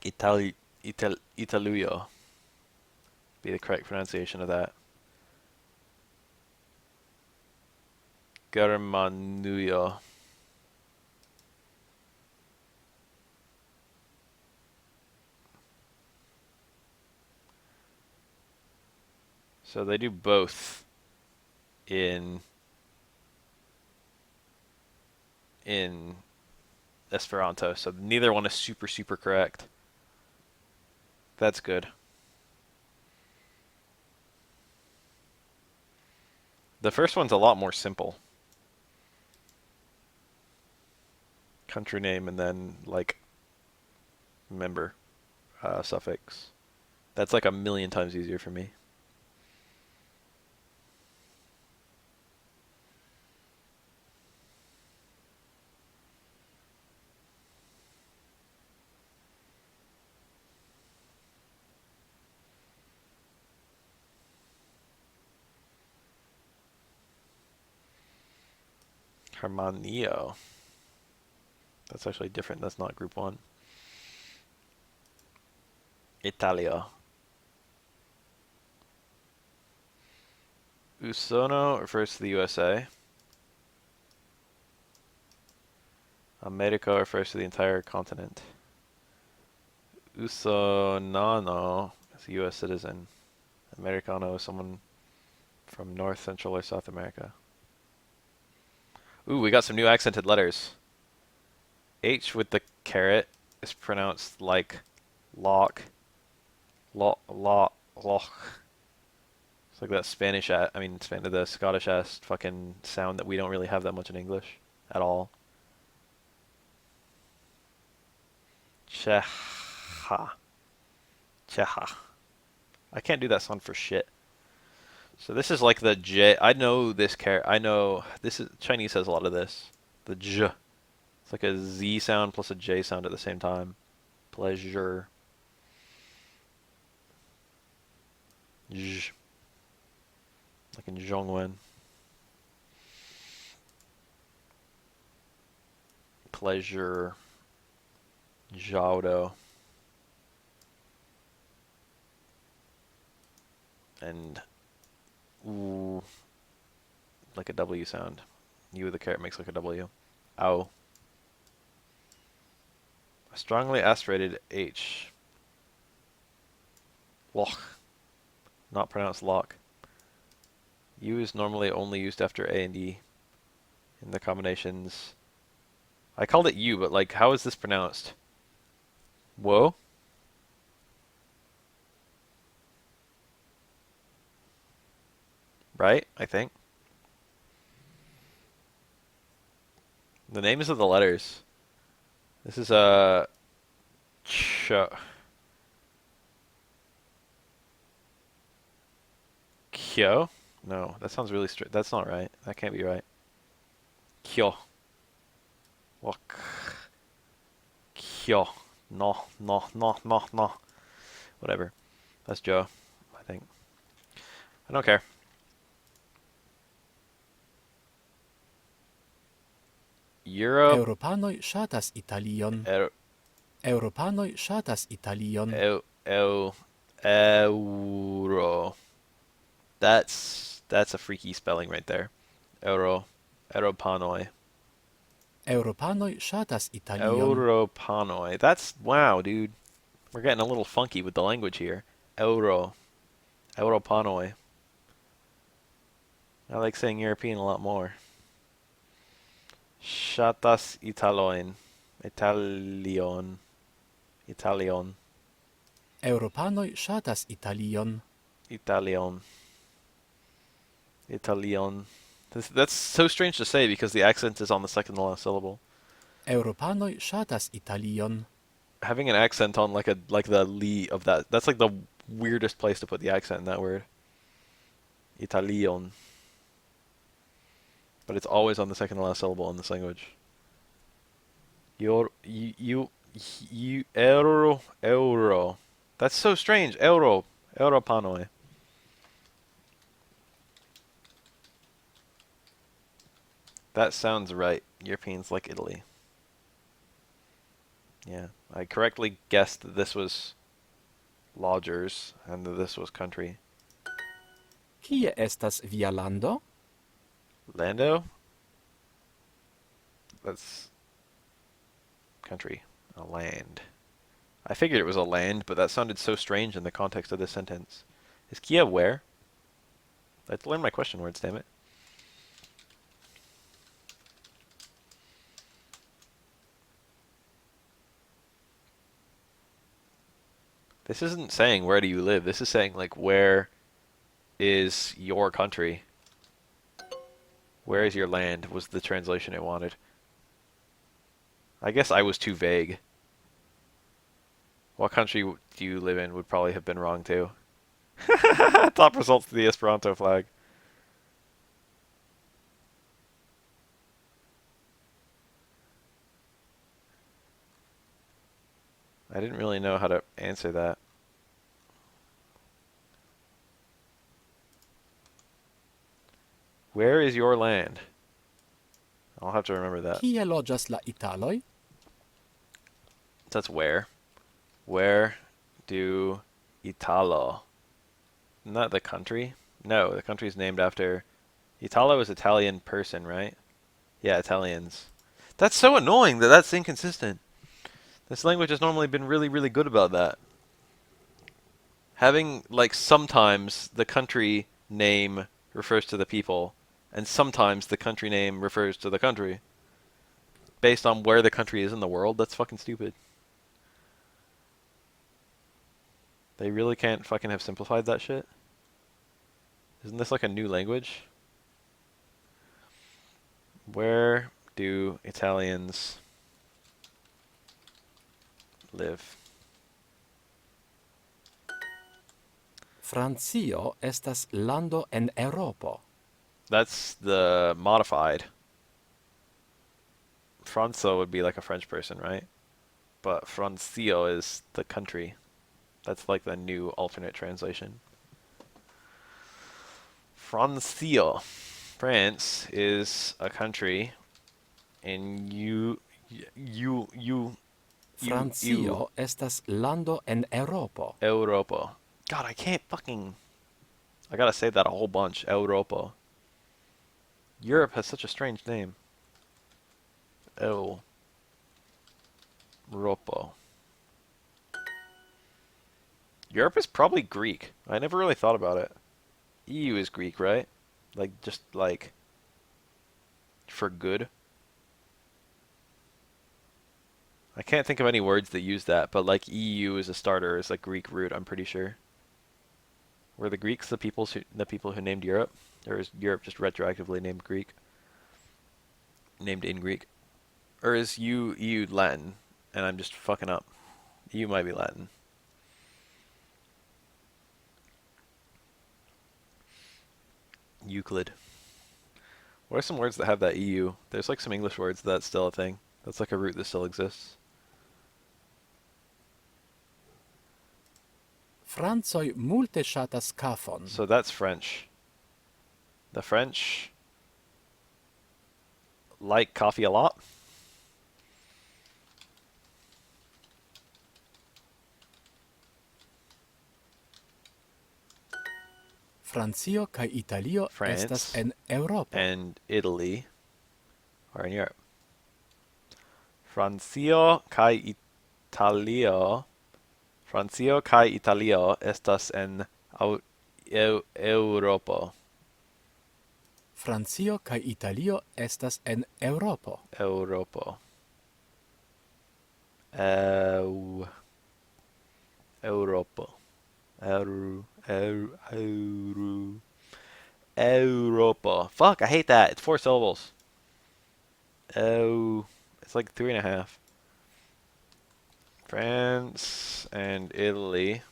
Italuio. Be the correct pronunciation of that. Germanuio. So they do both in Esperanto. So neither one is super correct. That's good. The first one's a lot more simple. Country name and then like member suffix. That's like a million times easier for me. Hermanio. That's actually different. That's not group one. Italia. Usono refers to the USA. America refers to the entire continent. Usonano is a US citizen. Americano is someone from North, Central, or South America. Ooh, we got some new accented letters. H with the caret is pronounced like lock. Lock. It's like that Spanish, the Scottish ass fucking sound that we don't really have that much in English at all. Cheha. Cheha. I can't do that sound for shit. So this is like the J. I know this I know this is Chinese has a lot of this. The J. It's like a Z sound plus a J sound at the same time. Pleasure. J. Like in Zhongwen. Pleasure. Jiaodo. and ooh, like a W sound. U with the caret makes like a W. Ow. A strongly aspirated H. Loch. Not pronounced lock. U is normally only used after A and E in the combinations. I called it U, but like, how is this pronounced? Whoa? Right? I think. The names of the letters. This is a Kyo? No, that sounds really strict. That's not right. That can't be right. Kyo. Walk. Kyo. No, no, no, no, no. Whatever. That's Joe, I think. I don't care. Europe. Eŭropanoj ŝatas Italion. Eŭropanoj ŝatas Italion. Euro. That's a freaky spelling right there. Euro. Europanoi. Eŭropanoj ŝatas Italion. Europanoi. That's wow, dude. We're getting a little funky with the language here. Euro. Europanoi. I like saying European a lot more. Shatas Italoin. Italion. Italion. Eŭropanoj ŝatas Italion. Italion. Italion. That's so strange to say because the accent is on the second to last syllable. Eŭropanoj ŝatas Italion. Having an accent on like the li of that's like the weirdest place to put the accent in that word. Italion. But it's always on the second to last syllable in this language. Euro. That's so strange. Europanoi. That sounds right. Europeans like Italy. Yeah, I correctly guessed that this was lodgers and that this was country. Kie estas via lando? Lando? That's country. A land. I figured it was a land, but that sounded so strange in the context of this sentence. Is Kia where? I have to learn my question words, damn it. This isn't saying where do you live. This is saying like where is your country? Where is your land was the translation it wanted. I guess I was too vague. What country do you live in would probably have been wrong too. Top results to the Esperanto flag. I didn't really know how to answer that. Where is your land? I'll have to remember that. Kie loĝas la italoj? That's where. Where do Italo? Isn't that the country? No, the country's named after... Italo is Italian person, right? Yeah, Italians. That's so annoying that that's inconsistent. This language has normally been really, really good about that. Having, like, sometimes the country name refers to the people, and sometimes the country name refers to the country. Based on where the country is in the world, that's fucking stupid. They really can't fucking have simplified that shit? Isn't this like a new language? Where do Italians live? Francio estas lando en Eŭropo. That's the modified. Franco would be like a French person, right? But Francio is the country. That's like the new alternate translation. Francio. France is a country in Francio estas lando en Eŭropo. Europa. God, I can't fucking... I gotta say that a whole bunch. Europa. Europe has such a strange name. Europa. Europe is probably Greek. I never really thought about it. EU is Greek, right? Like, just like, for good. I can't think of any words that use that, but like EU as a starter is like Greek root, I'm pretty sure. Were the Greeks the people who named Europe? Or is Europe just retroactively named Greek? Named in Greek? Or is EU Latin and I'm just fucking up? EU might be Latin. Euclid. What are some words that have that EU? There's like some English words that's still a thing. That's like a root that still exists. Francoj multe ŝatas kafon. So that's French. The French like coffee a lot. Francio kaj Italio France estas en Eŭropo. and Italy are in Europe. Francio kai Italio estas en Eŭropo. Francio kaj Italio estas en Eŭropo. Eŭropo. Eŭropo. Europa. Fuck, I hate that. It's 4 syllables. It's like 3.5. France and Italy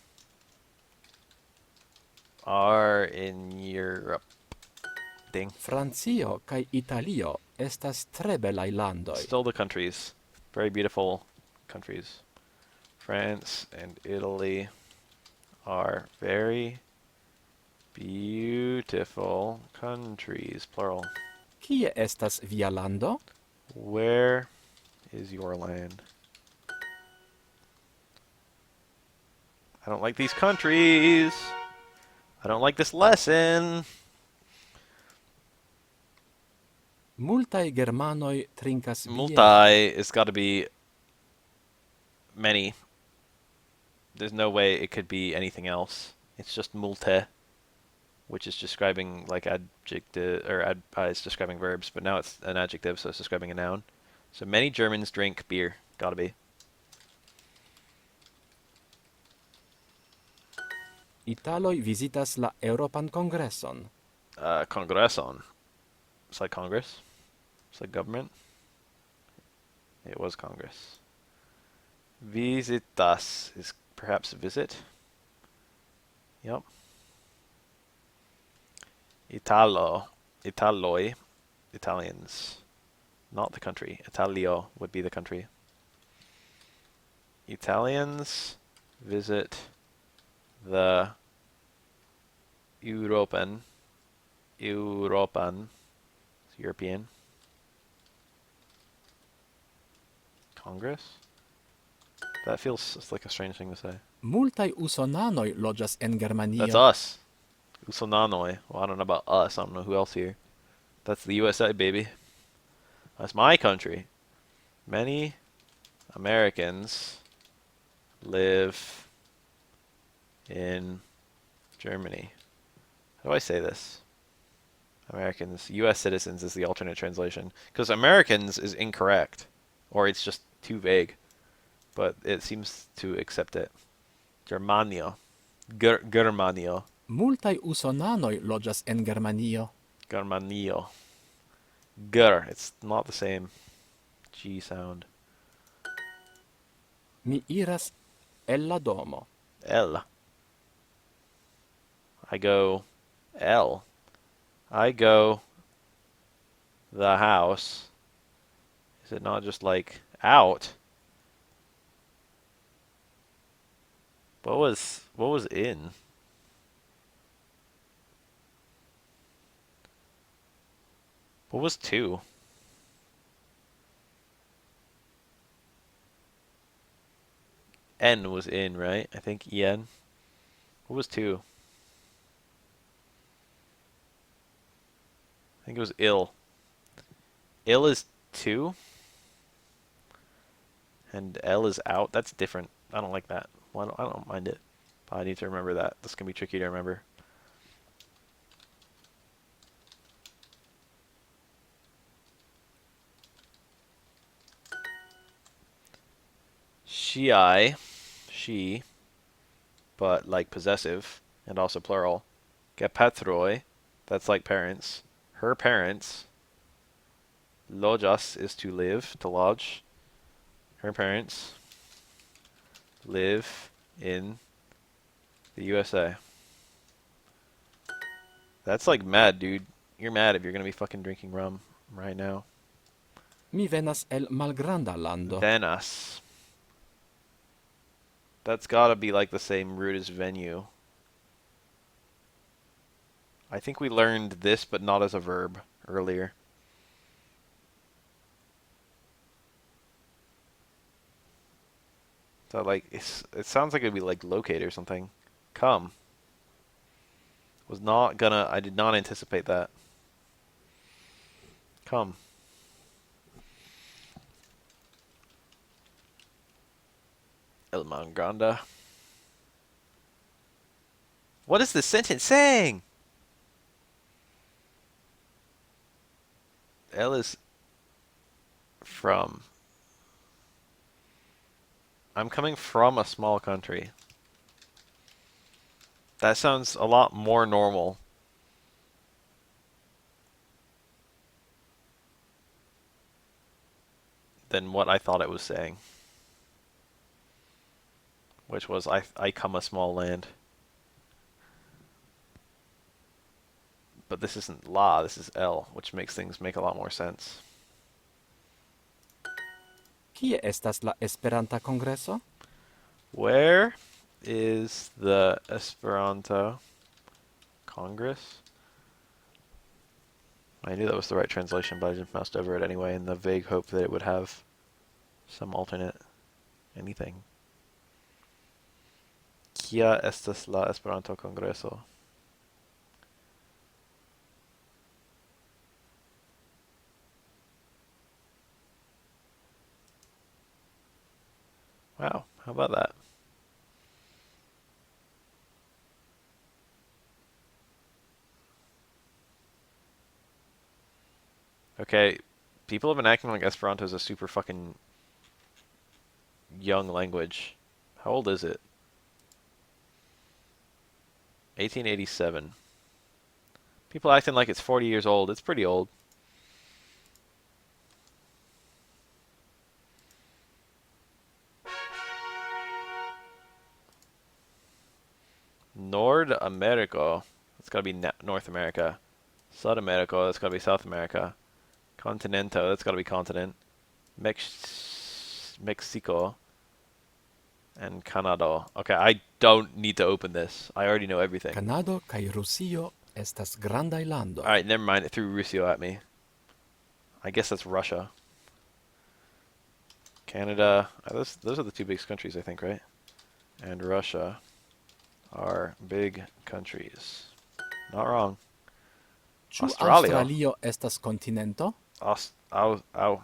are in Europe. Ding. Francio kaj Italio estas tre belaj landoj. Still the countries. Very beautiful countries. France and Italy are very beautiful countries. Plural. Kie estas via lando? Where is your land? I don't like these countries. I don't like this lesson. Multaj germanoj trinkas biere. Multi is got to be many. There's no way it could be anything else. It's just multe, which is describing like adjective or it's describing verbs, but now it's an adjective, so it's describing a noun. So many Germans drink beer. Gotta be. Italoj vizitas la Eŭropan Kongreson. Congresson. It's like Congress. It's like government. It was Congress. Visitas is perhaps visit. Yep. Italoi, Italians. Not the country. Italio would be the country. Italians visit the European, it's European Congress? That feels like a strange thing to say. Multaj usonanoj loĝas en Germanio. That's us. Usonanoi. Well, I don't know about us. I don't know who else here. That's the USA, baby. That's my country. Many Americans live in Germany. How do I say this? Americans. US citizens is the alternate translation. Because Americans is incorrect. Or it's just too vague. But it seems to accept it. Germania. Germania. Multaj usonanoj loĝas en Germanio. Germanio. Ger. It's not the same G sound. Mi iras el la domo. L. I go L. I go the house. Is it not just like out? What was in? What was two? N was in, right? I think En. What was two? think it was ill. Ill is 2, and L is out. That's different. I don't like that. Well, I don't mind it. But I need to remember that. This can be tricky to remember. She, she, but like possessive, and also plural. Gepatroi, that's like parents. Her parents. Lojas is to live, to lodge. Her parents live in the USA. That's like mad, dude. You're mad if you're gonna be fucking drinking rum right now. Mi venas el malgranda lando. Venas. That's gotta be like the same root as venue. I think we learned this, but not as a verb earlier. So like, it sounds like it'd be like locate or something. Come. I did not anticipate that. Come. El Mangranda. What is this sentence saying? El is from. I'm coming from a small country. That sounds a lot more normal. Than what I thought it was saying. Which was, I come a small land. But this isn't la, this is L, which makes things make a lot more sense. Kie estas la Esperanta Kongreso? Where is the Esperanto Congress? I knew that was the right translation, but I just moused over it anyway in the vague hope that it would have some alternate anything. Kia estas la Esperanto Kongreso? Wow, how about that? Okay, people have been acting like Esperanto is a super fucking young language. How old is it? 1887. People acting like it's 40 years old. It's pretty old. Nord America. That's gotta be North America. South America. That's gotta be South America. Continento. That's gotta be continent. Mexico. And Canada. Okay, I don't need to open this. I already know everything. Kanado kaj Rusio estas grandaj landoj. Alright, never mind. It threw Rusio at me. I guess that's Russia. Canada. Those are the two biggest countries, I think, right? And Russia are big countries. Not wrong. Ĉu Australia. Aŭstralio estas kontinento? Australia.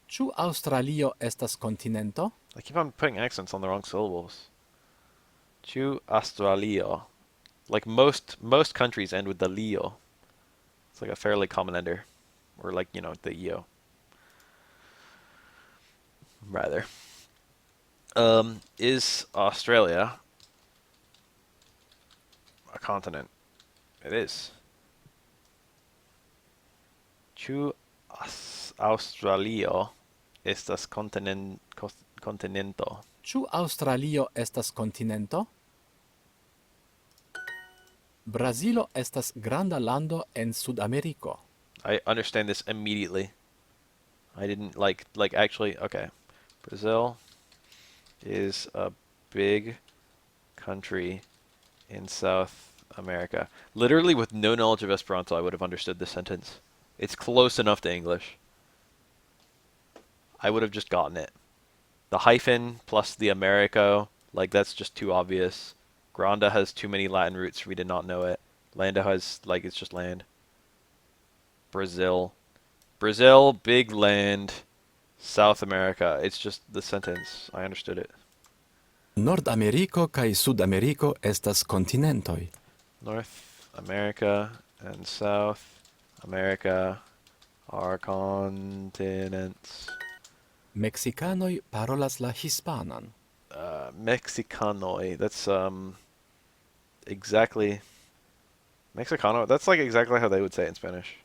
Ĉu Aŭstralio estas kontinento? I keep on putting accents on the wrong syllables. Chu Australia. Like most countries end with the Leo. It's like a fairly common ender. Or like, you know, the EO. Rather. Is Australia a continent? It is. Chu Australio estas continento. Ĉu Aŭstralio estas kontinento? Brazilo estas granda lando en Sudameriko. I understand this immediately. I didn't like actually, okay. Brazil is a big country in South America. Literally with no knowledge of Esperanto, I would have understood this sentence. It's close enough to English. I would have just gotten it. The hyphen plus the Americo, like that's just too obvious. Granda has too many Latin roots for me to not know it. Lando has, like, it's just land. Brazil. Brazil, big land. South America. It's just the sentence. I understood it. Nordameriko kaj Sudameriko estas kontinentoj. North America and South America are continents. Meksikanoj parolas la hispanan. Mexicanoi. That's exactly Mexicano. That's like exactly how they would say it in Spanish.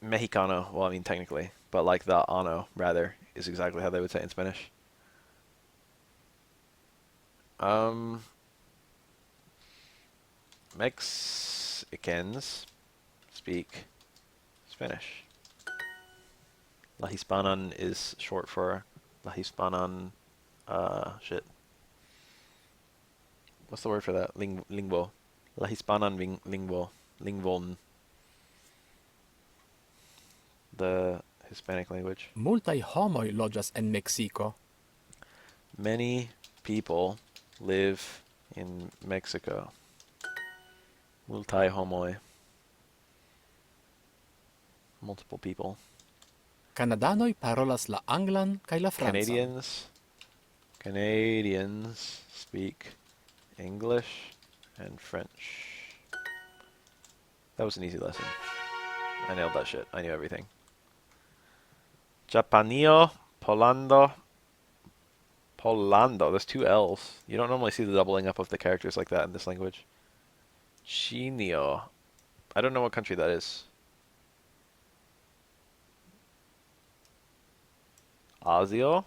Mexicano. Well, I mean technically, but like the ano rather is exactly how they would say it in Spanish. Mexicans speak Spanish. La Hispanan is short for La Hispanan. Shit. What's the word for that? Lingvo. La Hispanan lingvo. Lingvon. The Hispanic language. Multaj homoj loĝas en Meksiko. Many people live in Mexico. Multaj homoj. Multiple people. Kanadanoj parolas la anglan kaj la francan. Canadians speak English and French. That was an easy lesson. I nailed that shit. I knew everything. Japanio, Polando. Polando. There's two L's. You don't normally see the doubling up of the characters like that in this language. Chinio. I don't know what country that is. Asio?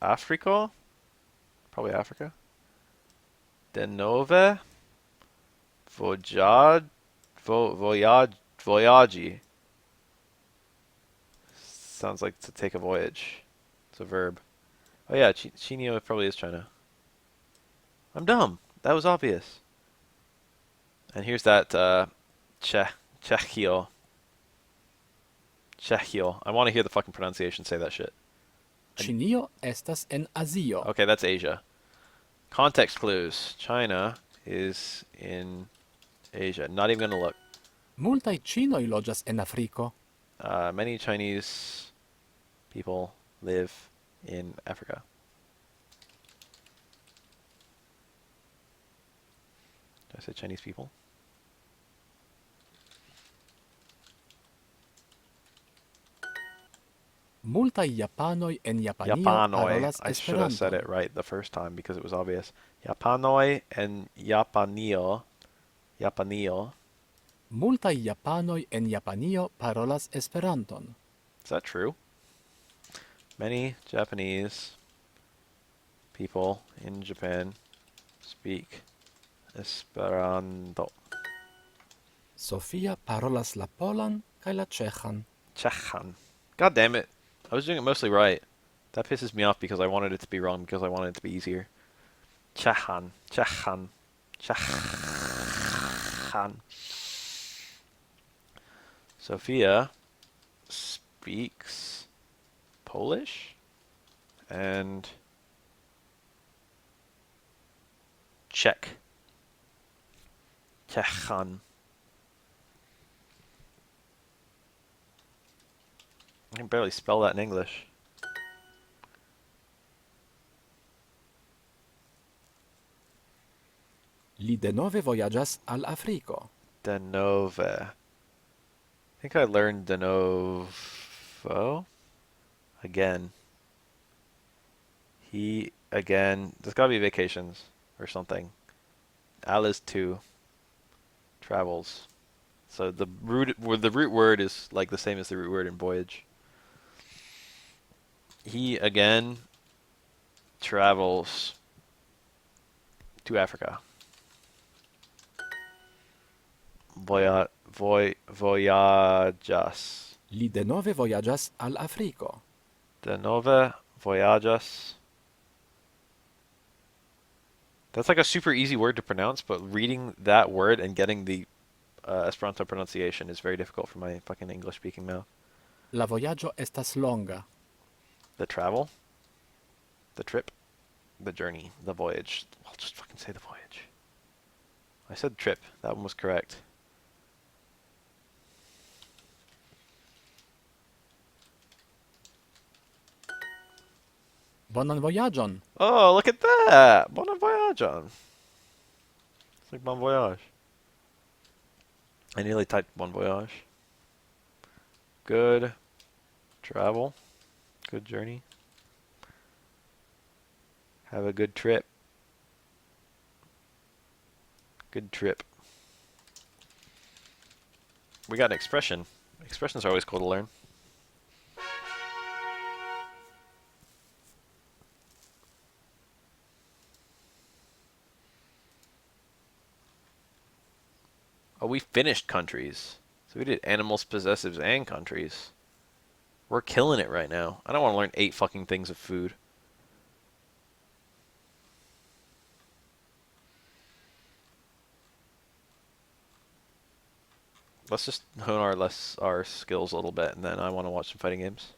Africa? Probably Africa. Denove? Voyage. Sounds like to take a voyage. It's a verb. Oh yeah, Chinio probably is China. I'm dumb. That was obvious. And here's that Czechio. Czechio. I want to hear the fucking pronunciation say that shit. Ĉinio estas en Azio. Okay, that's Asia. Context clues. China is in Asia. Not even gonna look. Multaj ĉinoj loĝas en Afriko. Many Chinese people live in Africa. Did I say Chinese people? Multaj japanoj en Japanio Japanoi. parolas I should have said Esperanton. it right the first time because it was obvious. Japanoi and Japanio. Japanio. Multaj japanoj en Japanio parolas Esperanton. Is that true? Many Japanese people in Japan speak Esperanto. Sofia parolas la polan kaj la ĉeĥan. Czechan. God damn it. I was doing it mostly right. That pisses me off because I wanted it to be wrong because I wanted it to be easier. Czechan. Czechan. Czechan. Sophia speaks Polish and Czech. Czechan. I can barely spell that in English. Li denove vojaĝas al Afriko. Denove. I think I learned de novo again. He again. There's gotta be vacations or something. Alice too. Travels. So the root word is like the same as the root word in voyage. He again travels to Africa. Voyagas. Li denove vojaĝas al Afriko. Denove voyagas. That's like a super easy word to pronounce, but reading that word and getting the Esperanto pronunciation is very difficult for my fucking English-speaking mouth. La vojaĝo estas longa. The travel, the trip, the journey, the voyage. I'll just fucking say the voyage. I said trip. That one was correct. Bonan voyaĝon! Oh, look at that! Bon voyage on. It's like bon voyage. I nearly typed bon voyage. Good travel. Good journey. Have a good trip. Good trip. We got an expression. Expressions are always cool to learn. Oh, we finished countries. So we did animals, possessives, and countries. We're killing it right now. I don't want to learn 8 fucking things of food. Let's just hone our skills a little bit, and then I want to watch some fighting games.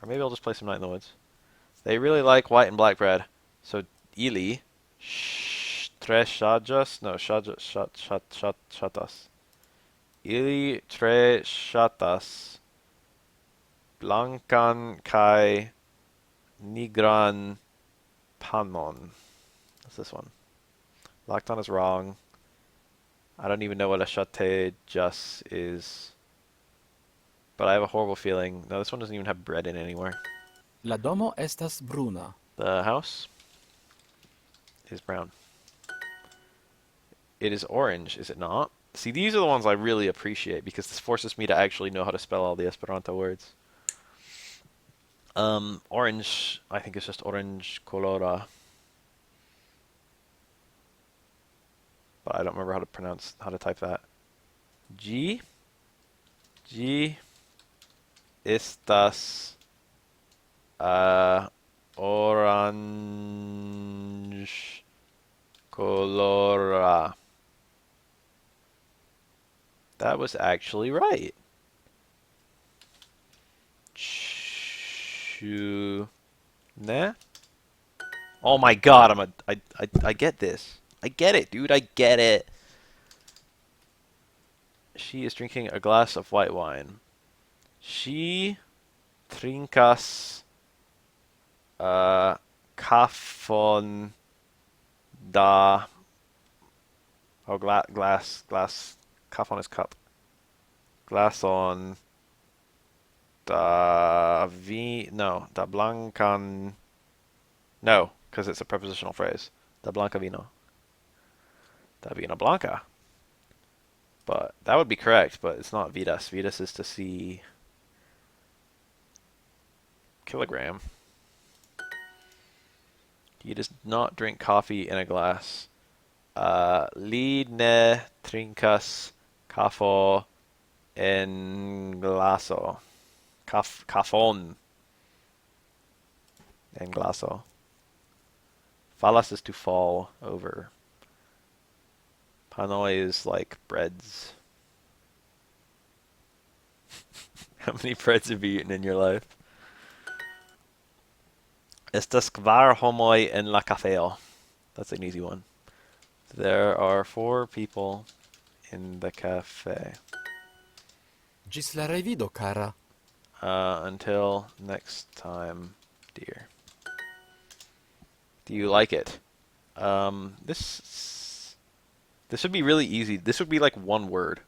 Or maybe I'll just play some Night in the Woods. They really like white and black bread. So, ili, tres shajas? No, shatas. Ili tres shatas, blancan kai nigran panon. What's this one? Lacton is wrong. I don't even know what a chate just is. But I have a horrible feeling. No, this one doesn't even have bread in it anywhere. La domo estas bruna. The house is brown. It is orange, is it not? See, these are the ones I really appreciate because this forces me to actually know how to spell all the Esperanto words. Orange, I think it's just orange colora. But I don't remember how to type that. G estas orange colora. That was actually right. Ne? Oh my god, I get this. I get it, dude. I get it. She is drinking a glass of white wine. She trinkas kafon da. Oh, glass. Kafon is cup. Glass on da da blancan. No, because it's a prepositional phrase. Da blanca vino. Da vino blanca. But that would be correct, but it's not vidas. Vidas is to see kilogram. He does not drink coffee in a glass. Li ne trinkas kafo en glaso. Kafon en glaso. Falas is to fall over. Panoi is like breads. How many breads have you eaten in your life? Estas kvar homoi en la cafeo. That's an easy one. There are 4 people in the cafe. Gis la revido, cara. Until next time, dear. Do you like it? This would be really easy. This would be like one word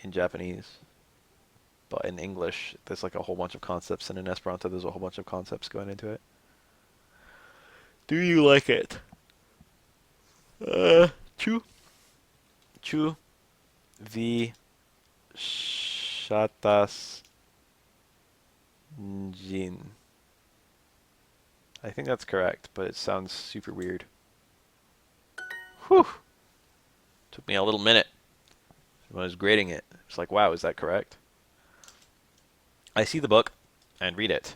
in Japanese. But in English, there's like a whole bunch of concepts, and in Esperanto, there's a whole bunch of concepts going into it. Do you like it? Chu vi shatas jin. I think that's correct, but it sounds super weird. Whew! Took me a little minute when I was grading it. It's like, wow, is that correct? I see the book and read it.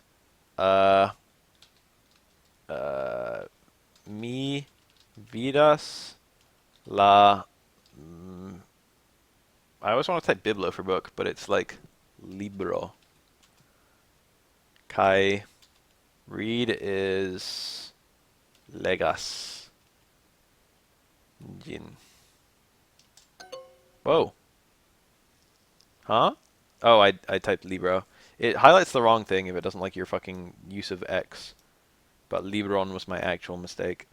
Mi vidas la. I always want to type biblo for book, but it's like libro. Kai read is legas. Jin. Whoa. Huh? Oh, I typed Libro. It highlights the wrong thing if it doesn't like your fucking use of X. But Libron was my actual mistake.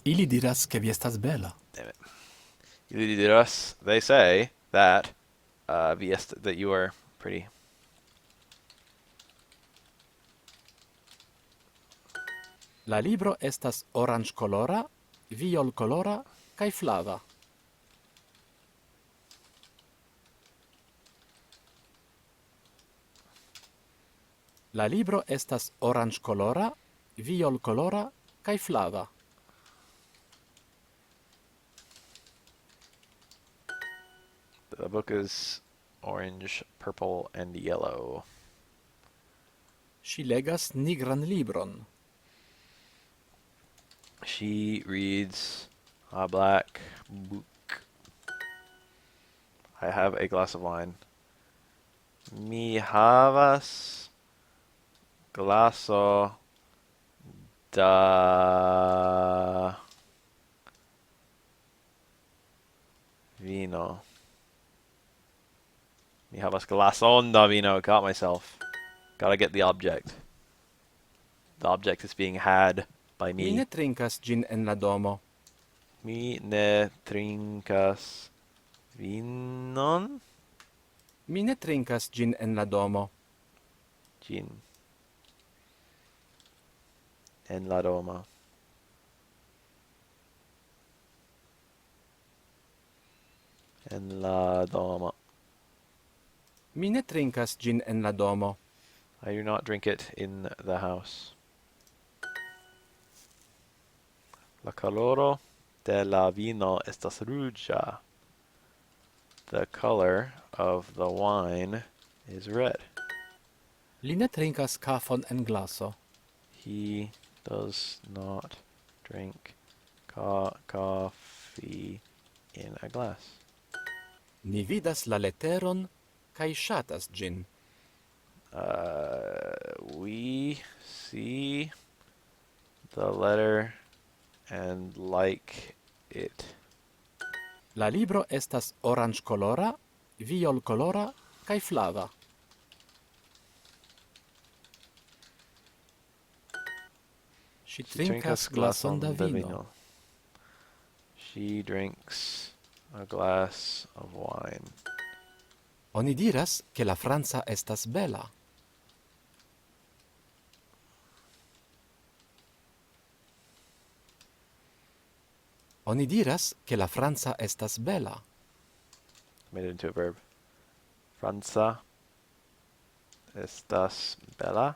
Ili diras che vi estas bela. Damn it. They say that that you are pretty. La libro estas oranĝkolora, violkolora kaj flava. La libro estas oranĝkolora, violkolora kaj flava. The book is orange, purple, and yellow. Ŝi legas nigran libron. She reads a black book. I have a glass of wine. Mi havas glaso da vino. Mi havas glason da vino. Got myself. Gotta get the object. The object is being had by Mi me. ne trinkas ĝin en la domo. Mi ne trinkas vinon? Mi ne trinkas ĝin en la domo. Gin. En la domo. En la domo. Mi ne trinkas ĝin en la domo. I do not drink it in the house. La coloro de la vino estas ruĝa. The color of the wine is red. Li ne trinkas kafon en glaso. He does not drink coffee in a glass. Ni vidas la leteron kaj ŝatas ĝin. We see the letter and like it. La libro estas oranĝkolora, violkolora kaj flava. Ŝi trinkas glason da vino. She drinks a glass of wine. Oni diras che la franca estas bela. Oni diras che la franca estas bela. Made it into a verb. Franza estas bella.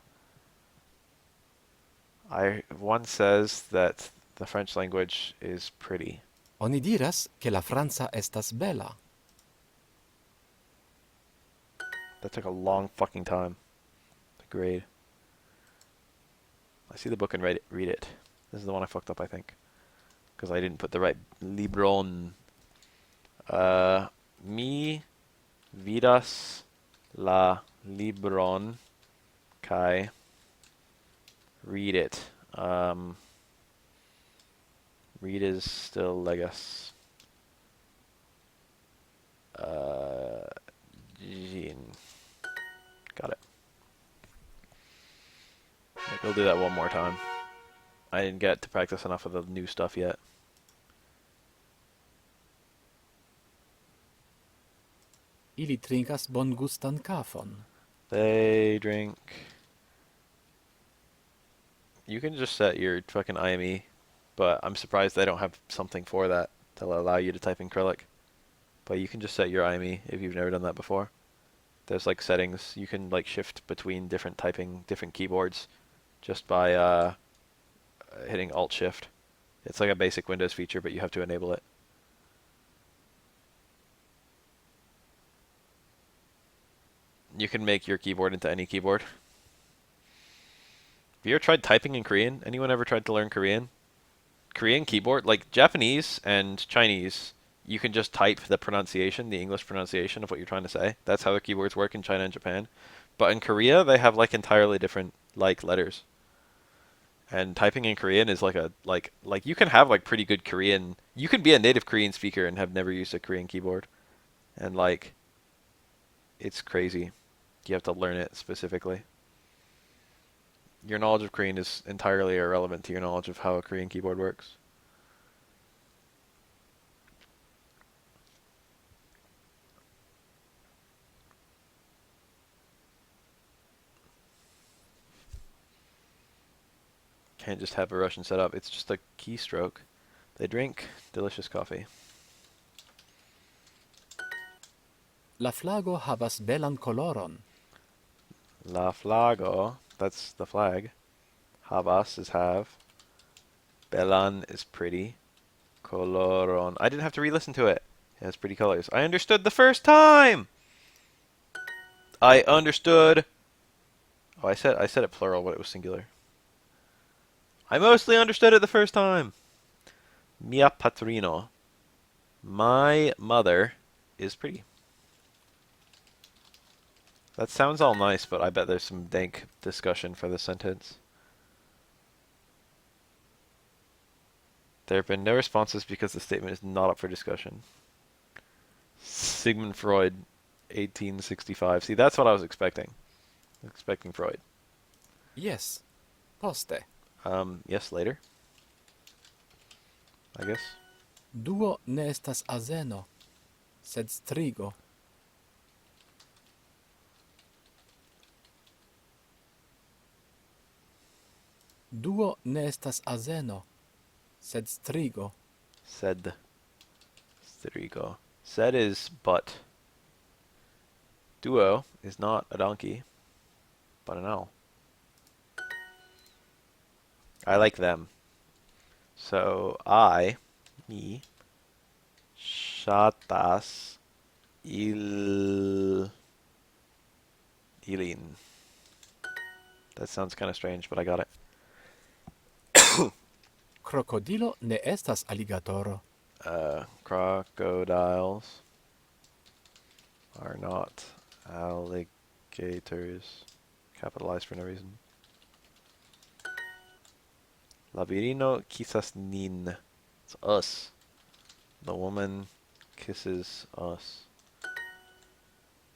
One says that the French language is pretty. Oni diras che la franca estas bela. That took a long fucking time to grade. I see the book and read it. This is the one I fucked up, I think. Because I didn't put the right libron. Mi vidas la libron kai read it. Read is still legas. Jean. Got it. Maybe we'll do that one more time. I didn't get to practice enough of the new stuff yet. Ili trinkas bongustan kafon. They drink. You can just set your fucking IME, but I'm surprised they don't have something for that to allow you to type in Cyrillic. But you can just set your IME if you've never done that before. There's like settings. You can like shift between different keyboards just by hitting Alt Shift. It's like a basic Windows feature, but you have to enable it. You can make your keyboard into any keyboard. Have you ever tried typing in Korean? Anyone ever tried to learn Korean? Korean keyboard, like Japanese and Chinese, you can just type the pronunciation, the English pronunciation of what you're trying to say. That's how the keyboards work in China and Japan. But in Korea, they have like entirely different like letters. And typing in Korean is like a like you can have like pretty good Korean. You can be a native Korean speaker and have never used a Korean keyboard, and like it's crazy. You have to learn it specifically. Your knowledge of Korean is entirely irrelevant to your knowledge of how a Korean keyboard works. Can't just have a Russian setup. It's just a keystroke. They drink delicious coffee. La flago havas belan koloron. La flago, that's the flag. Havas is have. Belan is pretty. Coloron. I didn't have to re-listen to it. It has pretty colors. I understood the first time! I understood. Oh, I said it plural, but it was singular. I mostly understood it the first time. Mia patrino. My mother is pretty. That sounds all nice, but I bet there's some dank discussion for this sentence. There have been no responses because the statement is not up for discussion. Sigmund Freud, 1865. See, that's what I was expecting. Expecting Freud. Yes. Poste. Yes, later. I guess. Duo ne estas azeno, sed strigo. Duo ne estas azeno, sed strigo. Said. There you go. Said is but. Duo is not a donkey, but an owl. I like them. So me, shatas, ilin. That sounds kind of strange, but I got it. Crocodilo ne estas alligatoro. Crocodiles are not alligators. Capitalized for no reason. La virino quizás nin. It's us. The woman kisses us.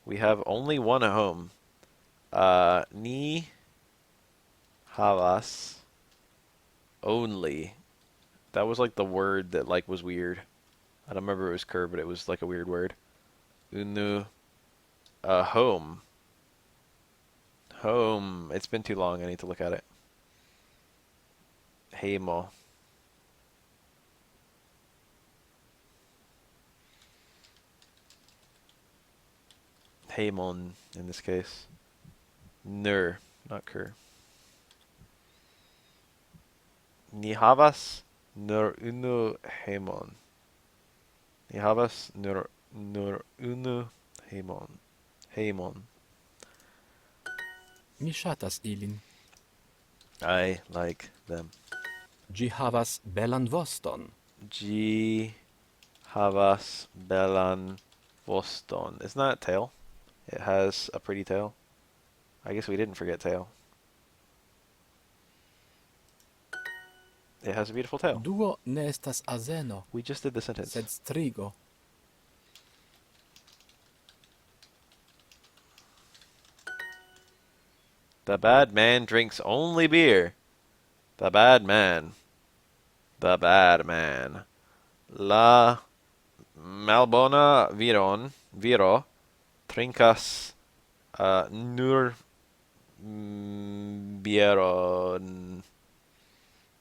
We have only one home. Ni havas only. That was like the word that like was weird. I don't remember it was curved, but it was like a weird word. Unu. Home. Home. It's been too long. I need to look at it. Heimo. Heimon in this case. Nur, not kur. Ni havas nur unu heimon. Ni havas nur unu heimon. Heimon. Mi ŝatas ilin. I like them. Ĝi havas belan voston. G havas belan voston. Isn't that tail? It has a pretty tail. I guess we didn't forget tail. It has a beautiful tail. Duo ne estas azeno, We just did the sentence. sed strigo. The bad man drinks only beer. The bad man. The bad man. La malbona viro trinkas nur bieron.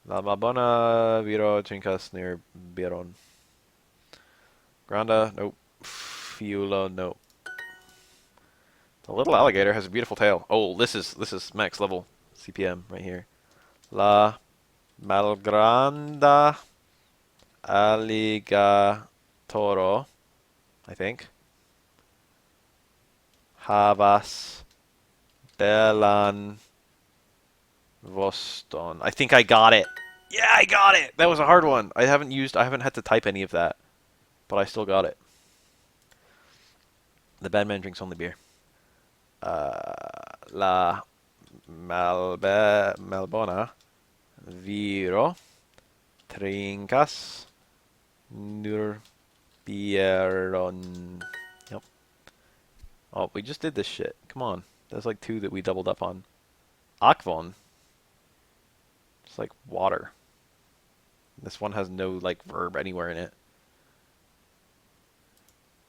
La malbona viro trinkas nur bieron. Granda, nope. Fiula, nope. The little alligator has a beautiful tail. Oh, this is max level CPM right here. La malgranda alligatoro, I think. Havas belan voston. I think I got it. Yeah, I got it. That was a hard one. I haven't had to type any of that, but I still got it. The bad man drinks only beer. La Malbona viro trincas nurbieron. Yep. Oh, we just did this shit. Come on. There's like 2 that we doubled up on. Akvon. It's like water. This one has no like verb anywhere in it.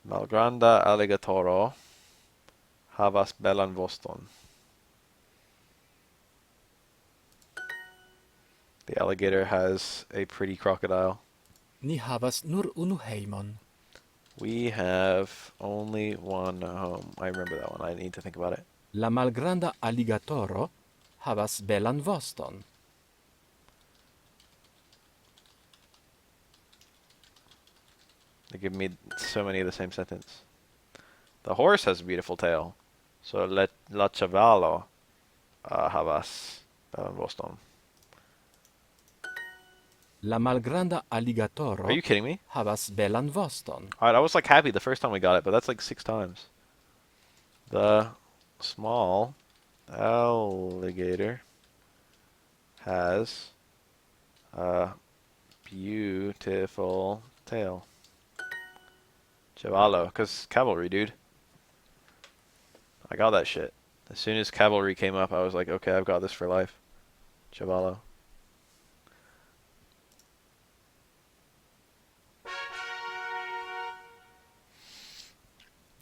Malgranda alligatoro havas belan voston. The alligator has a pretty crocodile. Ni havas nur unu hejmon. We have only one home. I remember that one. I need to think about it. La malgranda alligatoro havas belan voston. They give me so many of the same sentence. The horse has a beautiful tail. So la chavalo havas belan voston. La malgranda alligatoro Are you kidding me? havas belan voston. Alright, I was like happy the first time we got it, but that's like 6 times. The small alligator has a beautiful tail. Chavalo, because cavalry, dude. I got that shit. As soon as cavalry came up, I was like, okay, I've got this for life. Chavalo.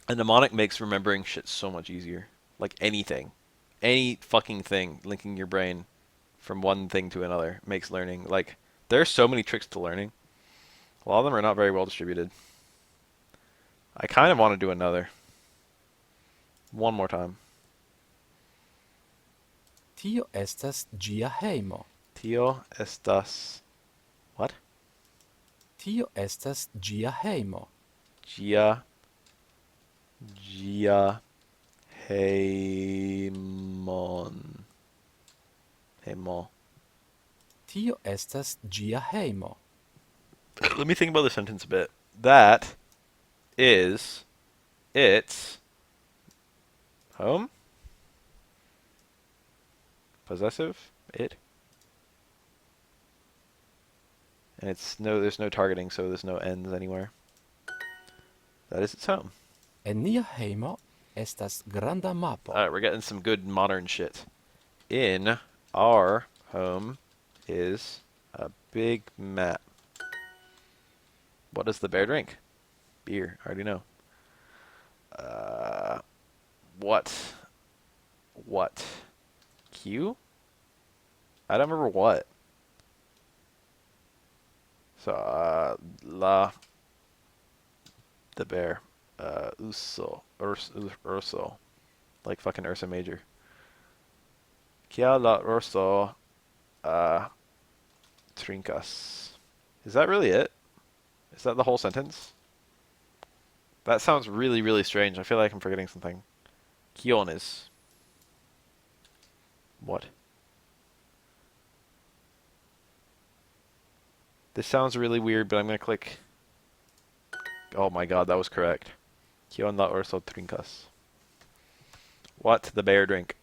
A mnemonic makes remembering shit so much easier. Like anything. Any fucking thing linking your brain from one thing to another makes learning. Like, there's so many tricks to learning. A lot of them are not very well distributed. I kind of want to do another. One more time. Tio estas gia hejmo. Tio estas... What? Tio estas gia hejmo. Gia... Gia... Heimon. Heimo. Tio estas gia hejmo. Let me think about the sentence a bit. That is its home? Possessive? It? And there's no targeting, so there's no ends anywhere. That is its home. En nia hejmo estas granda mapo. Alright, we're getting some good modern shit. In our home is a big map. What does the bear drink? Beer. I already know. What? What? Q? I don't remember what. So, the bear. Urso. Like fucking Ursa Major. Kia la urso, trincas. Is that really it? Is that the whole sentence? That sounds really, really strange. I feel like I'm forgetting something. Kion is... What? This sounds really weird, but I'm gonna click... Oh my god, that was correct. Kion la urso trincas. What the bear drink?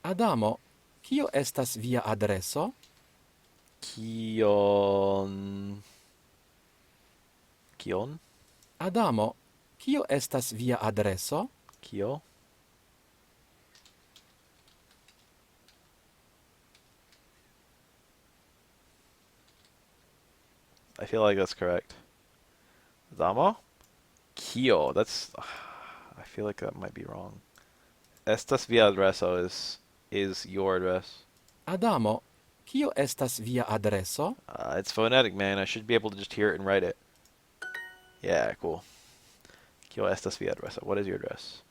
Adamo, kio estas via adreso? Kion... Kion? Adamo, kio estas via adreso? Kio? I feel like that's correct. Damo? Kio. That's... I feel like that might be wrong. Estas via adreso is your address. Adamo, kio estas via adreso? It's phonetic, man. I should be able to just hear it and write it. Yeah, cool. Kio estas via adreso. What is your address?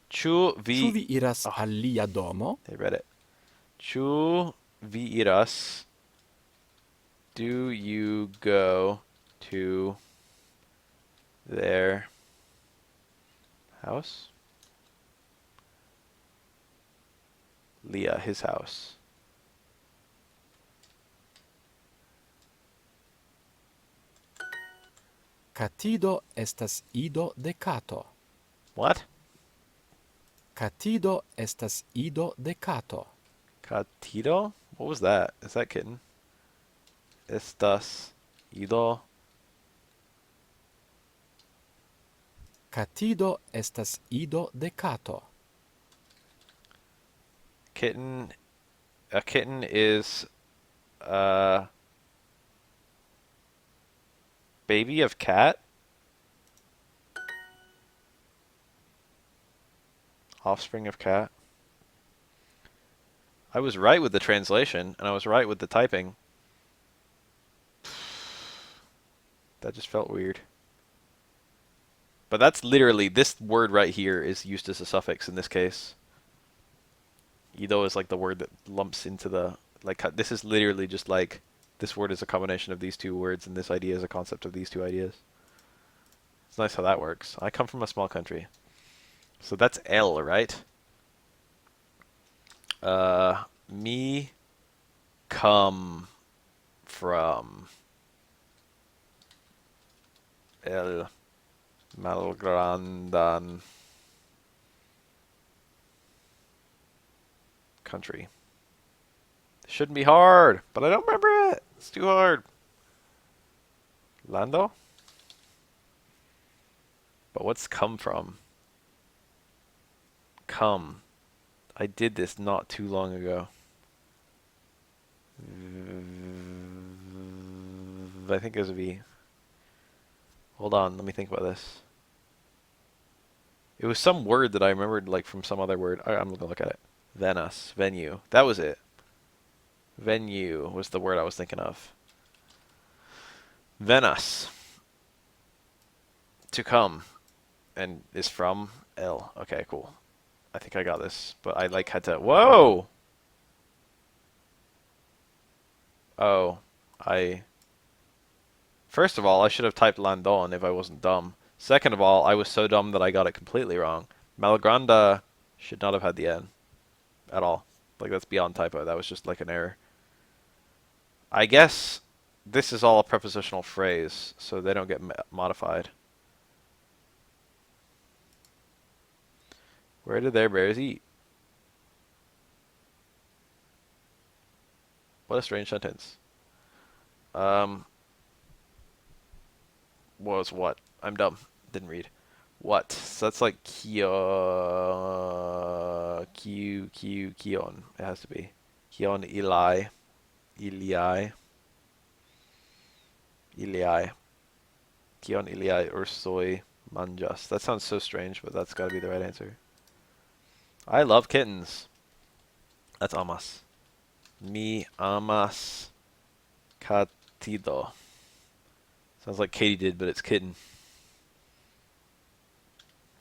Ĉu Ĉu vi iras Oh. al lia domo? They read it. Ĉu vi iras? Do you go to their house? Leah, his house. Catido estas ido de cato. What? Catido estas ido de cato. Catito? What was that? Is that kitten? Estás ido. Catido estas ido de cato. Kitten. A kitten is a baby of cat. Offspring of cat. I was right with the translation, and I was right with the typing. That just felt weird. But that's literally, this word right here is used as a suffix in this case. Ido is like the word that lumps into the, like, this is literally just like, this word is a combination of these two words, and this idea is a concept of these two ideas. It's nice how that works. I come from a small country. So that's L, right? Me come from El Malgrandan country. Shouldn't be hard, but I don't remember it. It's too hard. Lando? But what's come from? Come. I did this not too long ago. I think it was a V. Hold on, let me think about this. It was some word that I remembered, like, from some other word. I'm gonna look at it. Venice. Venue. That was it. Venue was the word I was thinking of. Venice. To come. And is from L. Okay, cool. I think I got this. But I, like, had to... Whoa! Oh. First of all, I should have typed Landon if I wasn't dumb. Second of all, I was so dumb that I got it completely wrong. Malgranda should not have had the N. At all. Like, that's beyond typo. That was just, like, an error. I guess this is all a prepositional phrase, so they don't get modified. Where do their bears eat? What a strange sentence. Was what? I'm dumb. Didn't read. What? So that's like Kion. It has to be. Kion Eli. Ilii. Kion Ilii Ursoi Manjas. That sounds so strange, but that's gotta be the right answer. I love kittens. That's amas. Mi amas catido. Sounds like Katie did, but it's kitten.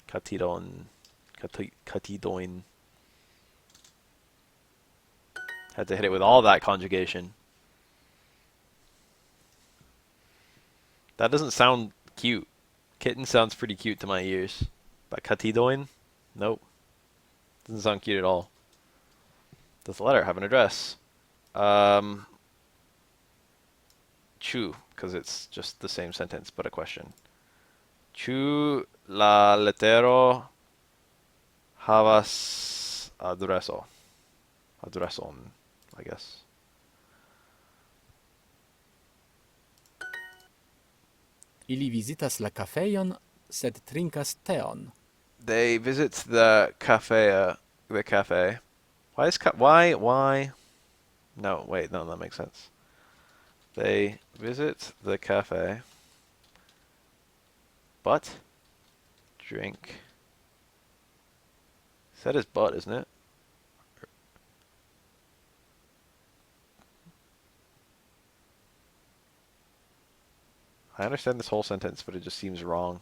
Catidon. Catidoin. Had to hit it with all that conjugation. That doesn't sound cute. Kitten sounds pretty cute to my ears. But catidoin? Nope. Doesn't sound cute at all. Does the letter have an address? Chu, because it's just the same sentence, but a question. Chu la letero havas adreso. Adreson, I guess. Ili visitas la kafejon, sed trinkas teon. They visit the cafe. The cafe. Why is why? No, wait, no, that makes sense. They visit the cafe, but drink. That is but, isn't it? I understand this whole sentence, but it just seems wrong.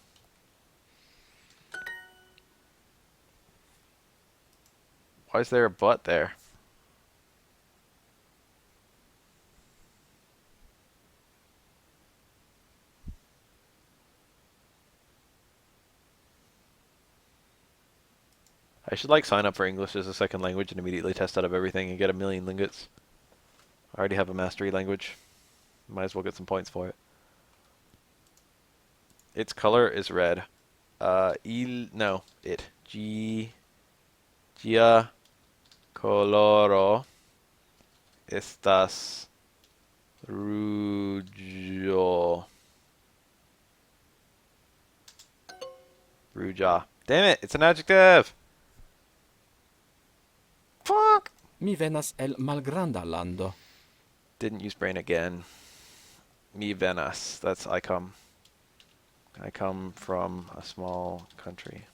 Why is there a but there? I should like sign up for English as a second language and immediately test out of everything and get a million lingots. I already have a mastery language. Might as well get some points for it. Its color is red. It. Gia coloro estas Rujo. Ruja. Damn it, it's an adjective! Fuck! Mi venas el malgranda lando. Didn't use brain again. Mi venas. That's I come. I come from a small country.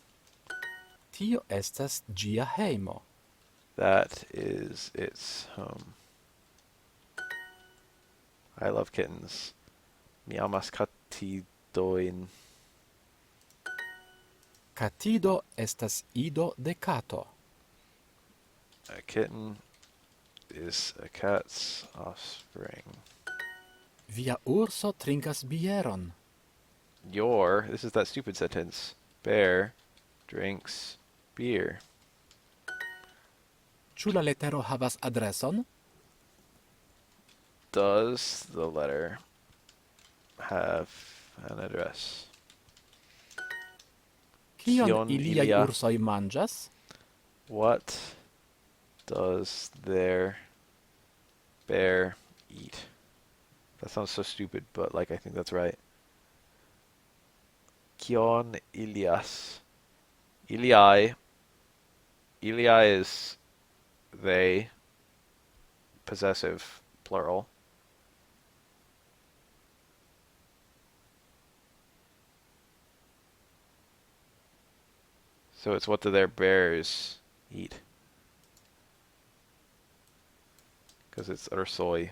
Tio estas gia heimo. That is its home. I love kittens. Mi amas katidoin. Catido estas ido de cato. A kitten is a cat's offspring. Via urso trinkas bieron. This is that stupid sentence. Bear drinks beer. Ĉu la letero havas adreson? Does the letter have an address? Kion Kion iliaj ilia? ursoj manĝas? What does their bear eat? That sounds so stupid, but like I think that's right. Kion ilias? Ilii. Ilii is they, possessive, plural. So it's what do their bears eat? Because it's ursoi.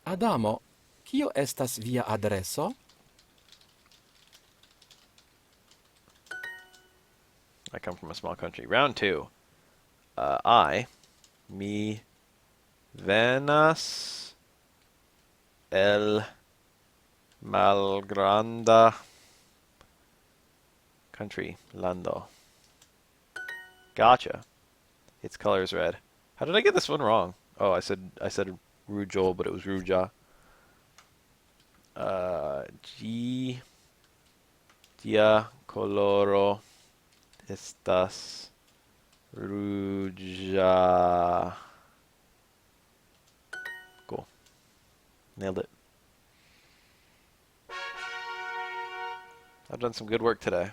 Adamo, kio estas via adreso? I come from a small country. Round 2. Mi venas el malgranda country, lando. Gotcha. Its color is red. How did I get this one wrong? Oh, I said Rujol, but it was Ruja. Gia coloro estas Ruja. Cool. Nailed it. I've done some good work today.